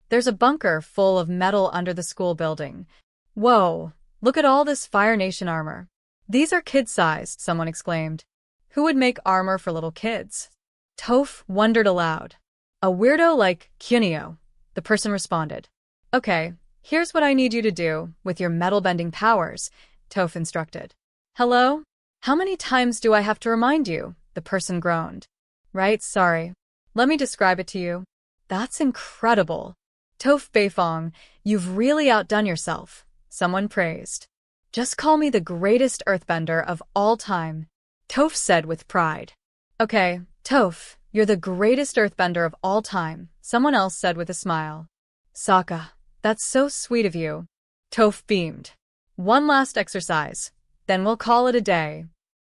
Speaker 1: There's a bunker full of metal under the school building. Whoa, look at all this Fire Nation armor. These are kid-sized, someone exclaimed. Who would make armor for little kids? Toph wondered aloud. A weirdo like Cuneo, the person responded. Okay, here's what I need you to do with your metal-bending powers, Toph instructed. Hello? How many times do I have to remind you? The person groaned. Right, sorry. Let me describe it to you. That's incredible. Toph Beifong, you've really outdone yourself, someone praised. Just call me the greatest earthbender of all time, Toph said with pride. Okay, Toph, you're the greatest earthbender of all time, someone else said with a smile. Sokka, that's so sweet of you. Toph beamed. One last exercise, then we'll call it a day.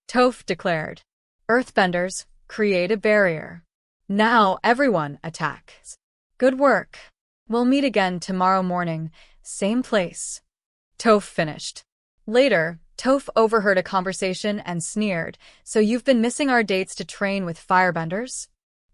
Speaker 1: Toph declared. Earthbenders, create a barrier. Now everyone attacks. Good work. We'll meet again tomorrow morning, same place. Toph finished. Later, Toph overheard a conversation and sneered, so you've been missing our dates to train with firebenders?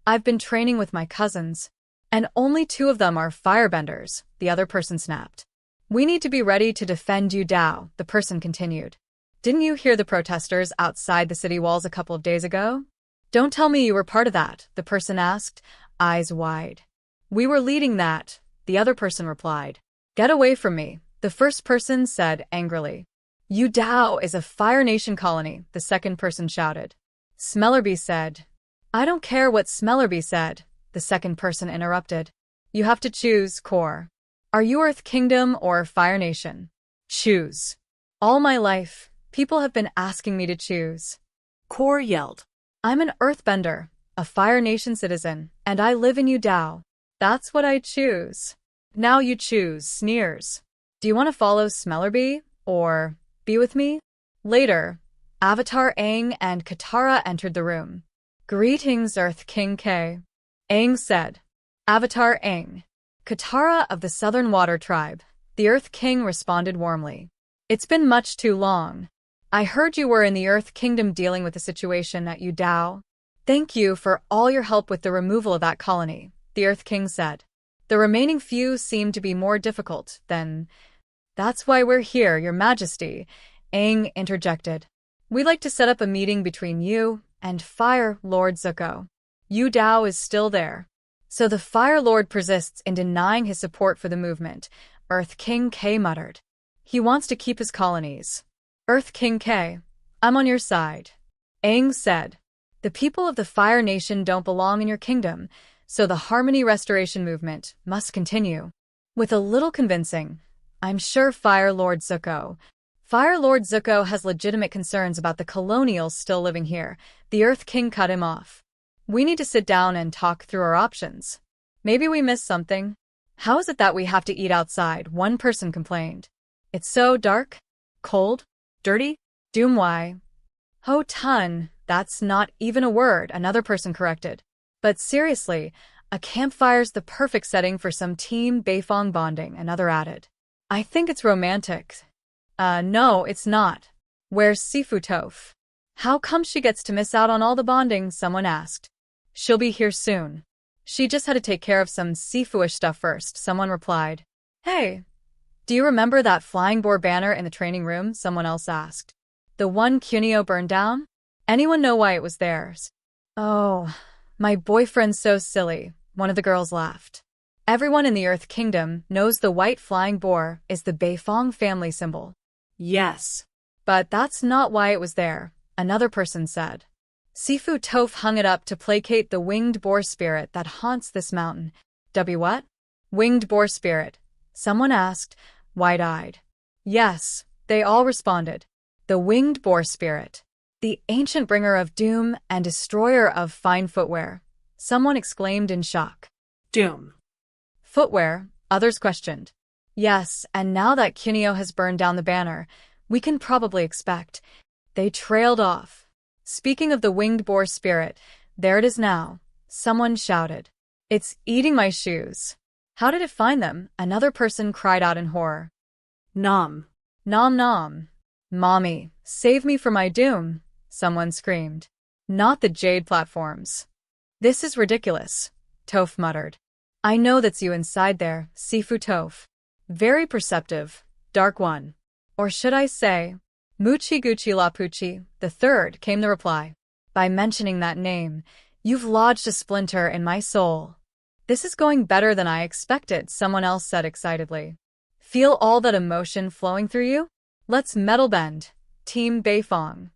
Speaker 1: I've been training with my cousins. And only 2 of them are firebenders, the other person snapped. We need to be ready to defend Yu Dao, the person continued. Didn't you hear the protesters outside the city walls a couple of days ago? Don't tell me you were part of that, the person asked, eyes wide. We were leading that, the other person replied. Get away from me, the first person said angrily. Yu Dao is a Fire Nation colony, the second person shouted. Smellerby said. I don't care what Smellerby said, the second person interrupted. You have to choose, Korra. Are you Earth Kingdom or Fire Nation? Choose. All my life, people have been asking me to choose.
Speaker 2: Korra yelled.
Speaker 1: I'm an Earthbender, a Fire Nation citizen, and I live in Yu Dao. That's what I choose. Now you choose, sneers. Do you want to follow Smellerby, or be with me? Later, Avatar Aang and Katara entered the room. Greetings, Earth King K. Aang said. Avatar Aang. Katara of the Southern Water Tribe, the Earth King responded warmly. It's been much too long. I heard you were in the Earth Kingdom dealing with the situation at Yu Dao. Thank you for all your help with the removal of that colony, the Earth King said. The remaining few seem to be more difficult than... That's why we're here, Your Majesty, Aang interjected. We'd like to set up a meeting between you and Fire Lord Zuko. Yu Dao is still there. So the Fire Lord persists in denying his support for the movement, Earth King K muttered. He wants to keep his colonies. Earth King K, I'm on your side. Aang said. The people of the Fire Nation don't belong in your kingdom, so the Harmony Restoration movement must continue. With a little convincing, I'm sure Fire Lord Zuko has legitimate concerns about the colonials still living here. The Earth King cut him off. We need to sit down and talk through our options. Maybe we missed something. How is it that we have to eat outside? One person complained. It's so dark, cold, dirty. Doom why? Ho ton, that's not even a word, another person corrected. But seriously, a campfire's the perfect setting for some team Beifong bonding, another added. I think it's romantic. No, it's not. Where's Sifu Toph? How come she gets to miss out on all the bonding? Someone asked. She'll be here soon. She just had to take care of some Sifu-ish stuff first, someone replied. Hey, do you remember that flying boar banner in the training room? Someone else asked. The one Cuneo burned down? Anyone know why it was theirs? Oh, my boyfriend's so silly, one of the girls laughed. Everyone in the Earth Kingdom knows the white flying boar is the Beifong family symbol.
Speaker 2: Yes.
Speaker 1: But that's not why it was there, another person said. Sifu Toph hung it up to placate the winged boar spirit that haunts this mountain. What? Winged boar spirit? Someone asked, wide-eyed. Yes, they all responded. The winged boar spirit. The ancient bringer of doom and destroyer of fine footwear. Someone exclaimed in shock.
Speaker 2: Doom.
Speaker 1: Footwear, others questioned. Yes, and now that Cuneo has burned down the banner, we can probably expect. They trailed off. Speaking of the winged boar spirit, there it is now. Someone shouted. It's eating my shoes. How did it find them? Another person cried out in horror.
Speaker 2: Nom.
Speaker 1: Nom nom. Mommy, save me from my doom, someone screamed. Not the jade platforms. This is ridiculous, Toph muttered. I know that's you inside there, Sifu Toph. Very perceptive, Dark One. Or should I say, Muchi Gucci Lapuchi, the third, came the reply. By mentioning that name, you've lodged a splinter in my soul. This is going better than I expected, someone else said excitedly. Feel all that emotion flowing through you? Let's metal bend, Team Beifong.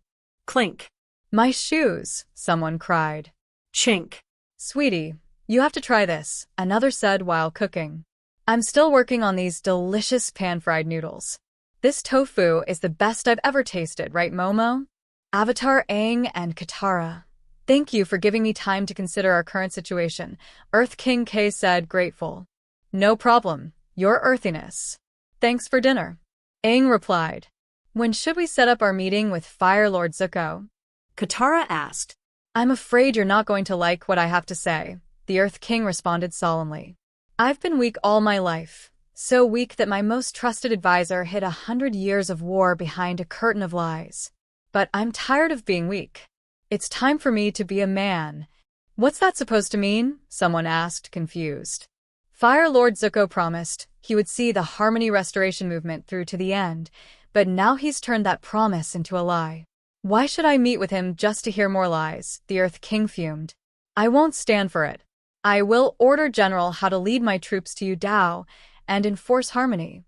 Speaker 2: Clink.
Speaker 1: My shoes, someone cried.
Speaker 2: Chink.
Speaker 1: Sweetie, you have to try this, another said while cooking. I'm still working on these delicious pan-fried noodles. This tofu is the best I've ever tasted, right, Momo? Avatar Aang and Katara. Thank you for giving me time to consider our current situation, Earth King K said, grateful. No problem, your earthiness. Thanks for dinner. Aang replied. When should we set up our meeting with Fire Lord Zuko?
Speaker 2: Katara asked.
Speaker 1: I'm afraid you're not going to like what I have to say, the Earth King responded solemnly. I've been weak all my life, so weak that my most trusted advisor hid 100 years of war behind a curtain of lies. But I'm tired of being weak. It's time for me to be a man. What's that supposed to mean? Someone asked, confused. Fire Lord Zuko promised he would see the Harmony Restoration movement through to the end, but now he's turned that promise into a lie. Why should I meet with him just to hear more lies? The Earth King fumed. I won't stand for it. I will order General how to lead my troops to Udao and enforce harmony.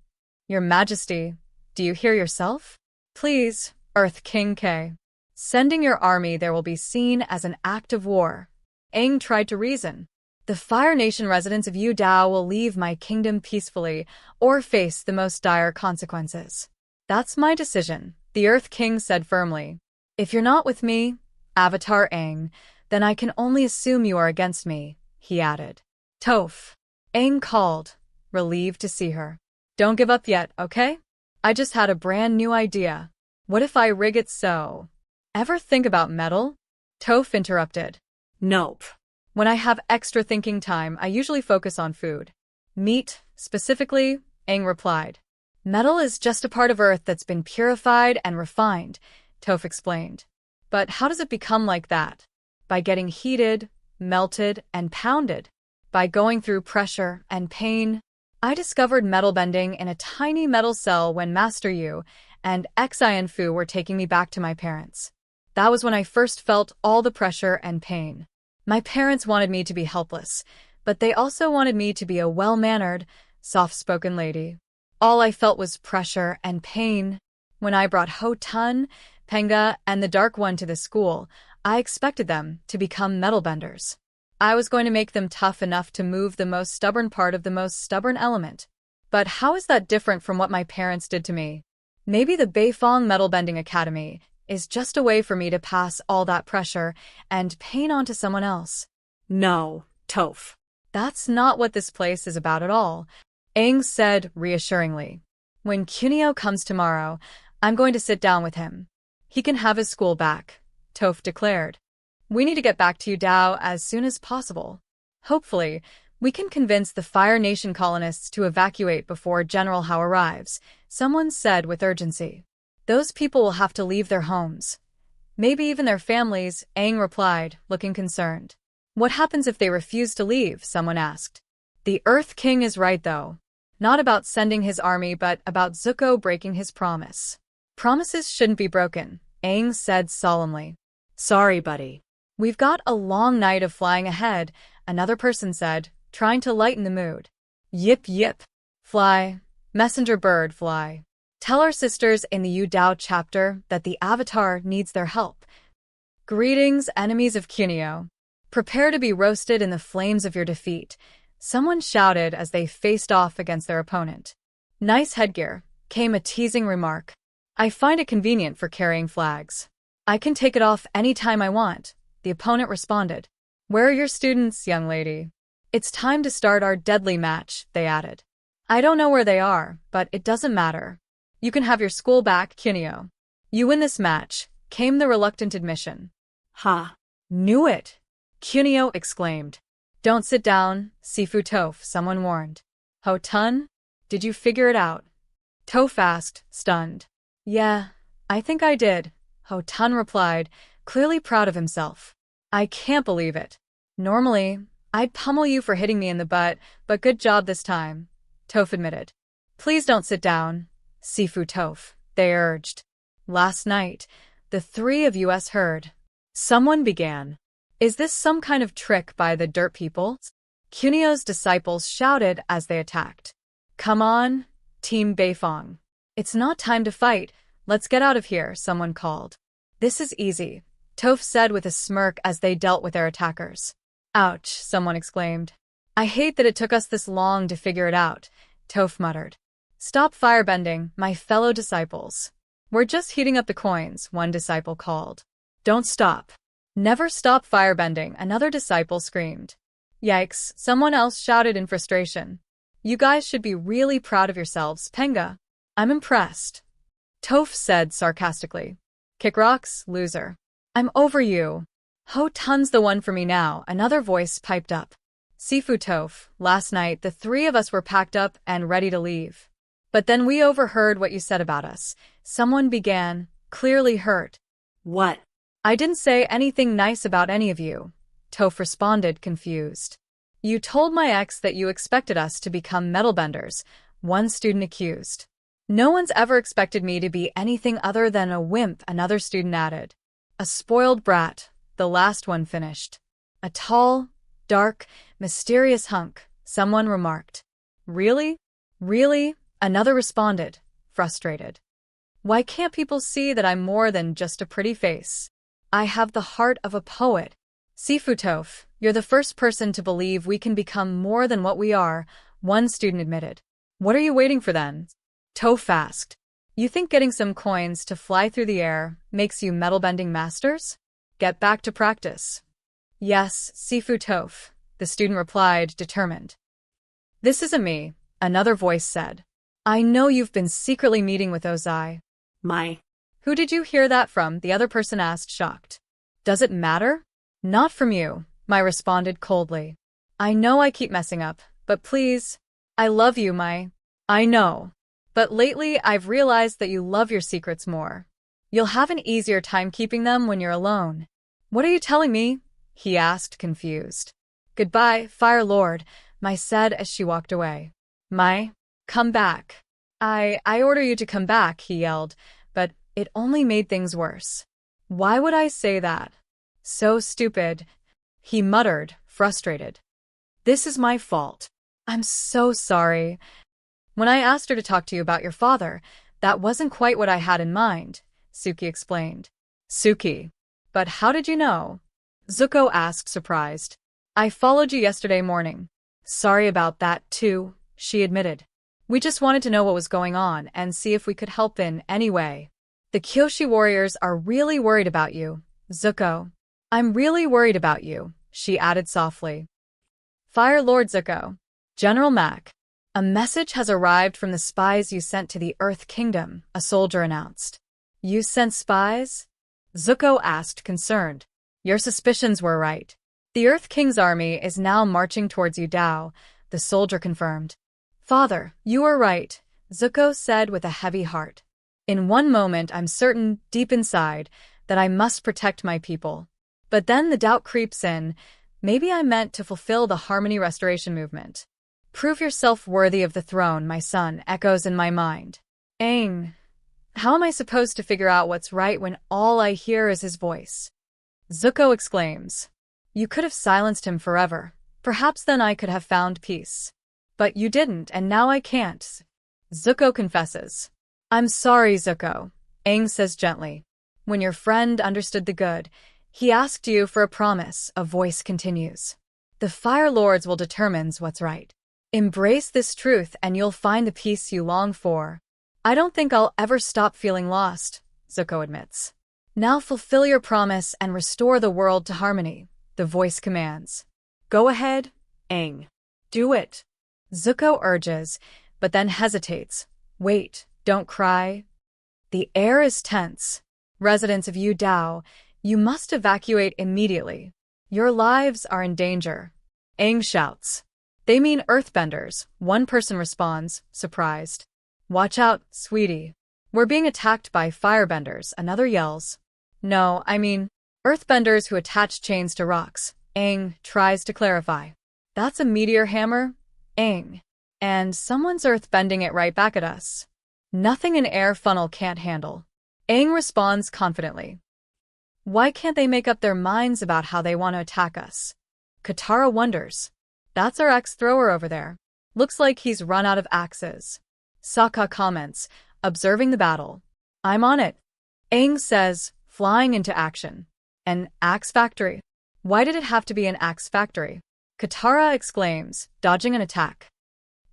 Speaker 1: Your Majesty, do you hear yourself? Please, Earth King K. Sending your army there will be seen as an act of war. Aang tried to reason. The Fire Nation residents of Udao will leave my kingdom peacefully or face the most dire consequences. That's my decision, the Earth King said firmly. If you're not with me, Avatar Aang, then I can only assume you are against me, he added. Toph. Aang called, relieved to see her. Don't give up yet, okay? I just had a brand new idea. What if I rig it so? Ever think about metal? Toph interrupted.
Speaker 2: Nope.
Speaker 1: When I have extra thinking time, I usually focus on food. Meat, specifically, Aang replied. Metal is just a part of Earth that's been purified and refined, Toph explained. But how does it become like that? By getting heated, melted, and pounded. By going through pressure and pain. I discovered metal bending in a tiny metal cell when Master Yu and Xian Fu were taking me back to my parents. That was when I first felt all the pressure and pain. My parents wanted me to be helpless, but they also wanted me to be a well-mannered, soft-spoken lady. All I felt was pressure and pain. When I brought Ho-Tun, Penga, and the Dark One to the school, I expected them to become metalbenders. I was going to make them tough enough to move the most stubborn part of the most stubborn element. But how is that different from what my parents did to me? Maybe the Beifong Metalbending Academy is just a way for me to pass all that pressure and pain on to someone else.
Speaker 2: No, Toph.
Speaker 1: That's not what this place is about at all, Aang said reassuringly. When Cuneo comes tomorrow, I'm going to sit down with him. He can have his school back, Toph declared. We need to get back to Udao as soon as possible. Hopefully, we can convince the Fire Nation colonists to evacuate before General Hao arrives, someone said with urgency. Those people will have to leave their homes. Maybe even their families, Aang replied, looking concerned. What happens if they refuse to leave? Someone asked. The Earth King is right, though. Not about sending his army, but about Zuko breaking his promise. Promises shouldn't be broken, Aang said solemnly.
Speaker 2: Sorry, buddy.
Speaker 1: We've got a long night of flying ahead, another person said, trying to lighten the mood. Yip yip. Fly. Messenger bird, fly. Tell our sisters in the Udao chapter that the Avatar needs their help. Greetings, enemies of Cuneo. Prepare to be roasted in the flames of your defeat, someone shouted as they faced off against their opponent. Nice headgear, came a teasing remark. I find it convenient for carrying flags. I can take it off any time I want, the opponent responded. Where are your students, young lady? It's time to start our deadly match, they added. I don't know where they are, but it doesn't matter. You can have your school back, Cuneo. You win this match, came the reluctant admission.
Speaker 2: Ha.
Speaker 1: Knew it, Cuneo exclaimed. Don't sit down, Sifu Toph, someone warned. Ho-Tun? Did you figure it out? Toph asked, stunned. Yeah, I think I did, Ho-Tun replied, clearly proud of himself. I can't believe it. Normally, I'd pummel you for hitting me in the butt, but good job this time, Toph admitted. Please don't sit down, Sifu Toph, they urged. Last night, the three of us heard. Someone began. Is this some kind of trick by the dirt people? Cuneo's disciples shouted as they attacked. Come on, Team Beifong. It's not time to fight. Let's get out of here, someone called. This is easy, Toph said with a smirk as they dealt with their attackers. Ouch, someone exclaimed. I hate that it took us this long to figure it out, Toph muttered. Stop firebending, my fellow disciples. We're just heating up the coins, one disciple called. Don't stop. Never stop firebending, another disciple screamed. Yikes, someone else shouted in frustration. You guys should be really proud of yourselves, Penga. I'm impressed. Toph said sarcastically. Kick rocks, loser. I'm over you. Ho-Tun's the one for me now, another voice piped up. Sifu Toph, last night the three of us were packed up and ready to leave. But then we overheard what you said about us. Someone began, clearly hurt.
Speaker 2: What?
Speaker 1: I didn't say anything nice about any of you, Toph responded, confused. You told my ex that you expected us to become metalbenders, one student accused. No one's ever expected me to be anything other than a wimp, another student added. A spoiled brat, the last one finished. A tall, dark, mysterious hunk, someone remarked. Really? Really? Another responded, frustrated. Why can't people see that I'm more than just a pretty face? I have the heart of a poet. Sifu Toph, you're the first person to believe we can become more than what we are, one student admitted. What are you waiting for then? Toph asked. You think getting some coins to fly through the air makes you metalbending masters? Get back to practice. Yes, Sifu Toph, the student replied, determined. This isn't me, another voice said. I know you've been secretly meeting with Ozai.
Speaker 2: My.
Speaker 1: Who did you hear that from? The other person asked, shocked. Does it matter? Not from you, Mai responded coldly. I know I keep messing up, but please. I love you, Mai. I know. But lately I've realized that you love your secrets more. You'll have an easier time keeping them when you're alone. What are you telling me? He asked, confused. Goodbye, Fire Lord, Mai said as she walked away. Mai, come back. I order you to come back, he yelled, but it only made things worse. Why would I say that? So stupid, he muttered, frustrated. This is my fault. I'm so sorry. When I asked her to talk to you about your father, that wasn't quite what I had in mind, Suki explained. Suki. But how did you know? Zuko asked, surprised. I followed you yesterday morning. Sorry about that, too, she admitted. We just wanted to know what was going on and see if we could help in any way. The Kyoshi warriors are really worried about you, Zuko. I'm really worried about you, she added softly. Fire Lord Zuko. General Mac. A message has arrived from the spies you sent to the Earth Kingdom, a soldier announced. You sent spies? Zuko asked, concerned. Your suspicions were right. The Earth King's army is now marching towards Udao, the soldier confirmed. Father, you were right, Zuko said with a heavy heart. In one moment I'm certain, deep inside, that I must protect my people. But then the doubt creeps in. Maybe I meant to fulfill the Harmony Restoration movement. Prove yourself worthy of the throne, my son, echoes in my mind. Aang. How am I supposed to figure out what's right when all I hear is his voice? Zuko exclaims. You could have silenced him forever. Perhaps then I could have found peace. But you didn't, and now I can't. Zuko confesses. I'm sorry, Zuko, Aang says gently. When your friend understood the good, he asked you for a promise, a voice continues. The Fire Lords will determine what's right. Embrace this truth and you'll find the peace you long for. I don't think I'll ever stop feeling lost, Zuko admits. Now fulfill your promise and restore the world to harmony, the voice commands. Go ahead, Aang. Do it. Zuko urges, but then hesitates. Wait, don't cry. The air is tense. Residents of Udao, you must evacuate immediately. Your lives are in danger. Aang shouts. They mean earthbenders, one person responds, surprised. Watch out, sweetie. We're being attacked by firebenders, another yells. No, I mean, earthbenders who attach chains to rocks, Aang tries to clarify. That's a meteor hammer, Aang. And someone's earthbending it right back at us. Nothing an air funnel can't handle. Aang responds confidently. Why can't they make up their minds about how they want to attack us? Katara wonders. That's our axe thrower over there. Looks like he's run out of axes. Sokka comments, observing the battle. I'm on it. Aang says, flying into action. An axe factory? Why did it have to be an axe factory? Katara exclaims, dodging an attack.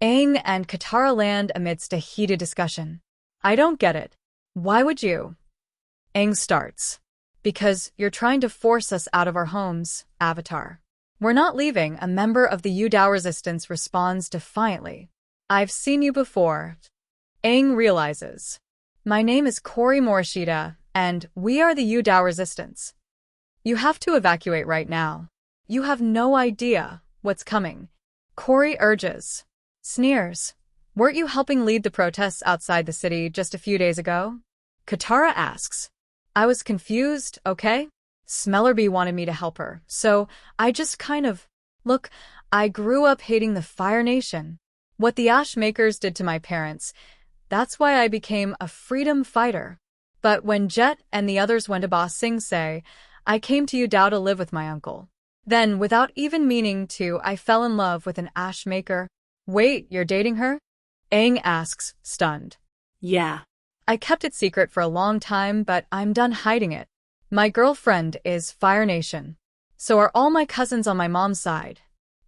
Speaker 1: Aang and Katara land amidst a heated discussion. I don't get it. Why would you? Aang starts. Because you're trying to force us out of our homes, Avatar. We're not leaving, a member of the Udao resistance responds defiantly. I've seen you before. Aang realizes. My name is Kori Morishita, and we are the Udao resistance. You have to evacuate right now. You have no idea what's coming. Kori urges. Sneers. Weren't you helping lead the protests outside the city just a few days ago? Katara asks. I was confused, okay? Smellerbee wanted me to help her, so I just kind of... Look, I grew up hating the Fire Nation. What the Ash Makers did to my parents, that's why I became a freedom fighter. But when Jet and the others went to Ba Sing Se, I came to Udao to live with my uncle. Then, without even meaning to, I fell in love with an Ash Maker. Wait, you're dating her? Aang asks, stunned.
Speaker 2: Yeah.
Speaker 1: I kept it secret for a long time, but I'm done hiding it. My girlfriend is Fire Nation. So are all my cousins on my mom's side.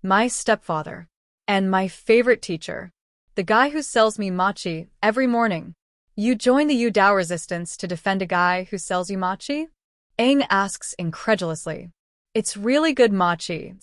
Speaker 1: My stepfather. And my favorite teacher. The guy who sells me mochi every morning. You join the Udao resistance to defend a guy who sells you mochi? Aang asks incredulously. It's really good mochi.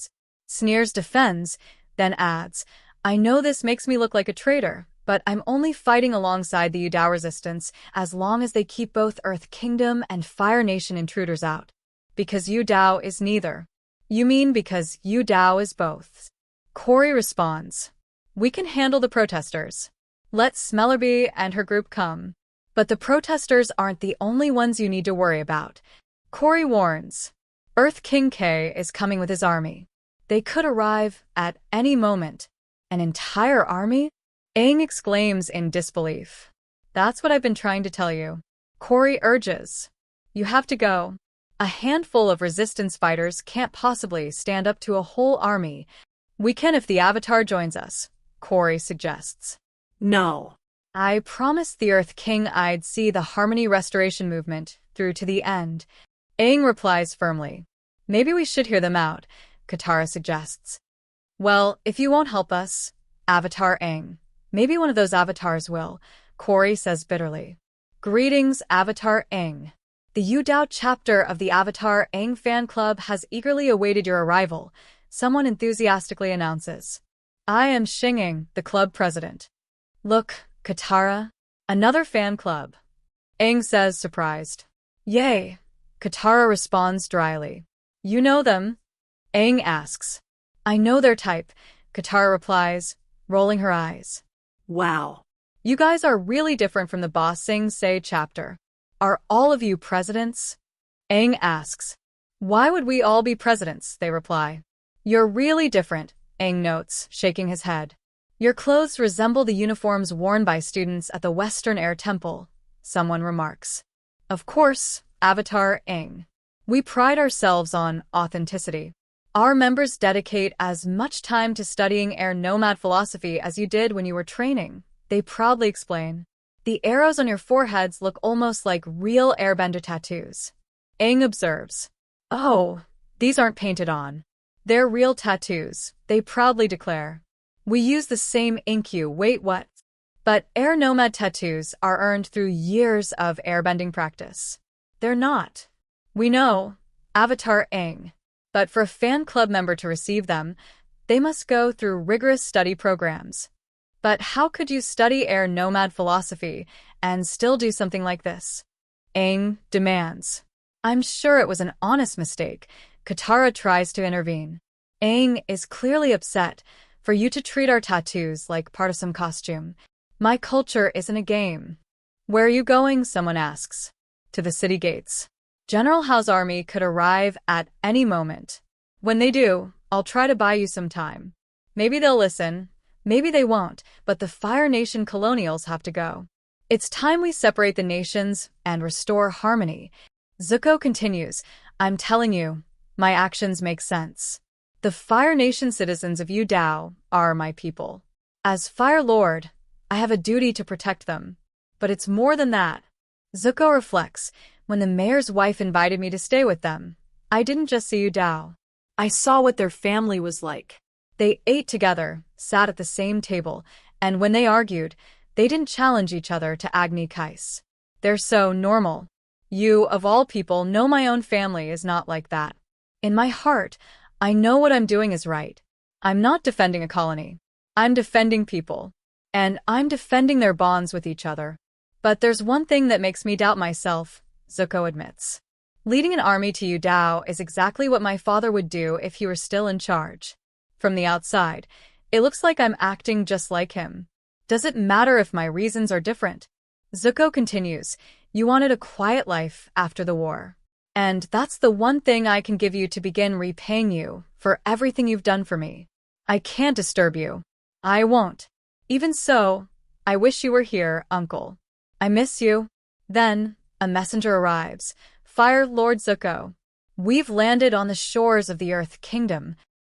Speaker 1: Sneers defends, then adds, I know this makes me look like a traitor, but I'm only fighting alongside the Udao resistance as long as they keep both Earth Kingdom and Fire Nation intruders out. Because Udao is neither. You mean because Udao is both? Kori responds. We can handle the protesters. Let Smellerbee and her group come. But the protesters aren't the only ones you need to worry about. Kori warns. Earth King K is coming with his army. They could arrive at any moment. An entire army? Aang exclaims in disbelief. That's what I've been trying to tell you. Kori urges. You have to go. A handful of resistance fighters can't possibly stand up to a whole army. We can if the Avatar joins us, Kori suggests.
Speaker 2: No.
Speaker 1: I promised the Earth King I'd see the Harmony Restoration movement through to the end. Aang replies firmly. Maybe we should hear them out, Katara suggests. Well, if you won't help us, Avatar Aang. Maybe one of those avatars will, Corey says bitterly. Greetings, Avatar Aang. The Udao chapter of the Avatar Aang fan club has eagerly awaited your arrival, someone enthusiastically announces. I am Xinging, the club president. Look, Katara, another fan club. Aang says, surprised. Yay, Katara responds dryly. You know them? Aang asks. I know their type, Katara replies, rolling her eyes.
Speaker 2: Wow.
Speaker 1: You guys are really different from the Ba Sing Se chapter. Are all of you presidents? Aang asks. Why would we all be presidents? They reply. You're really different, Aang notes, shaking his head. Your clothes resemble the uniforms worn by students at the Western Air Temple, someone remarks. Of course, Avatar Aang. We pride ourselves on authenticity. Our members dedicate as much time to studying air nomad philosophy as you did when you were training, they proudly explain. The arrows on your foreheads look almost like real airbender tattoos. Aang observes. Oh, these aren't painted on. They're real tattoos, they proudly declare. We use the same ink you, wait what? But air nomad tattoos are earned through years of airbending practice. They're not. We know, Avatar Aang. But for a fan club member to receive them, they must go through rigorous study programs. But how could you study air nomad philosophy and still do something like this? Aang demands. I'm sure it was an honest mistake. Katara tries to intervene. Aang is clearly upset for you to treat our tattoos like part of some costume. My culture isn't a game. Where are you going? Someone asks. To the city gates. General Hao's army could arrive at any moment. When they do, I'll try to buy you some time. Maybe they'll listen. Maybe they won't, but the Fire Nation colonials have to go. It's time we separate the nations and restore harmony. Zuko continues, I'm telling you, my actions make sense. The Fire Nation citizens of Udao are my people. As Fire Lord, I have a duty to protect them. But it's more than that. Zuko reflects, when the mayor's wife invited me to stay with them, I didn't just see Udao.
Speaker 2: I saw what their family was like.
Speaker 1: They ate together, sat at the same table, and when they argued, they didn't challenge each other to Agni Kais. They're so normal. You, of all people, know my own family is not like that. In my heart, I know what I'm doing is right. I'm not defending a colony. I'm defending people. And I'm defending their bonds with each other. But there's one thing that makes me doubt myself, Zuko admits. Leading an army to Udao is exactly what my father would do if he were still in charge. From the outside, it looks like I'm acting just like him. Does it matter if my reasons are different? Zuko continues, you wanted a quiet life after the war. And that's the one thing I can give you to begin repaying you for everything you've done for me. I can't disturb you. I won't. Even so, I wish you were here, Uncle. I miss you. Then, a messenger arrives. Fire Lord Zuko. We've landed on the shores of the Earth Kingdom.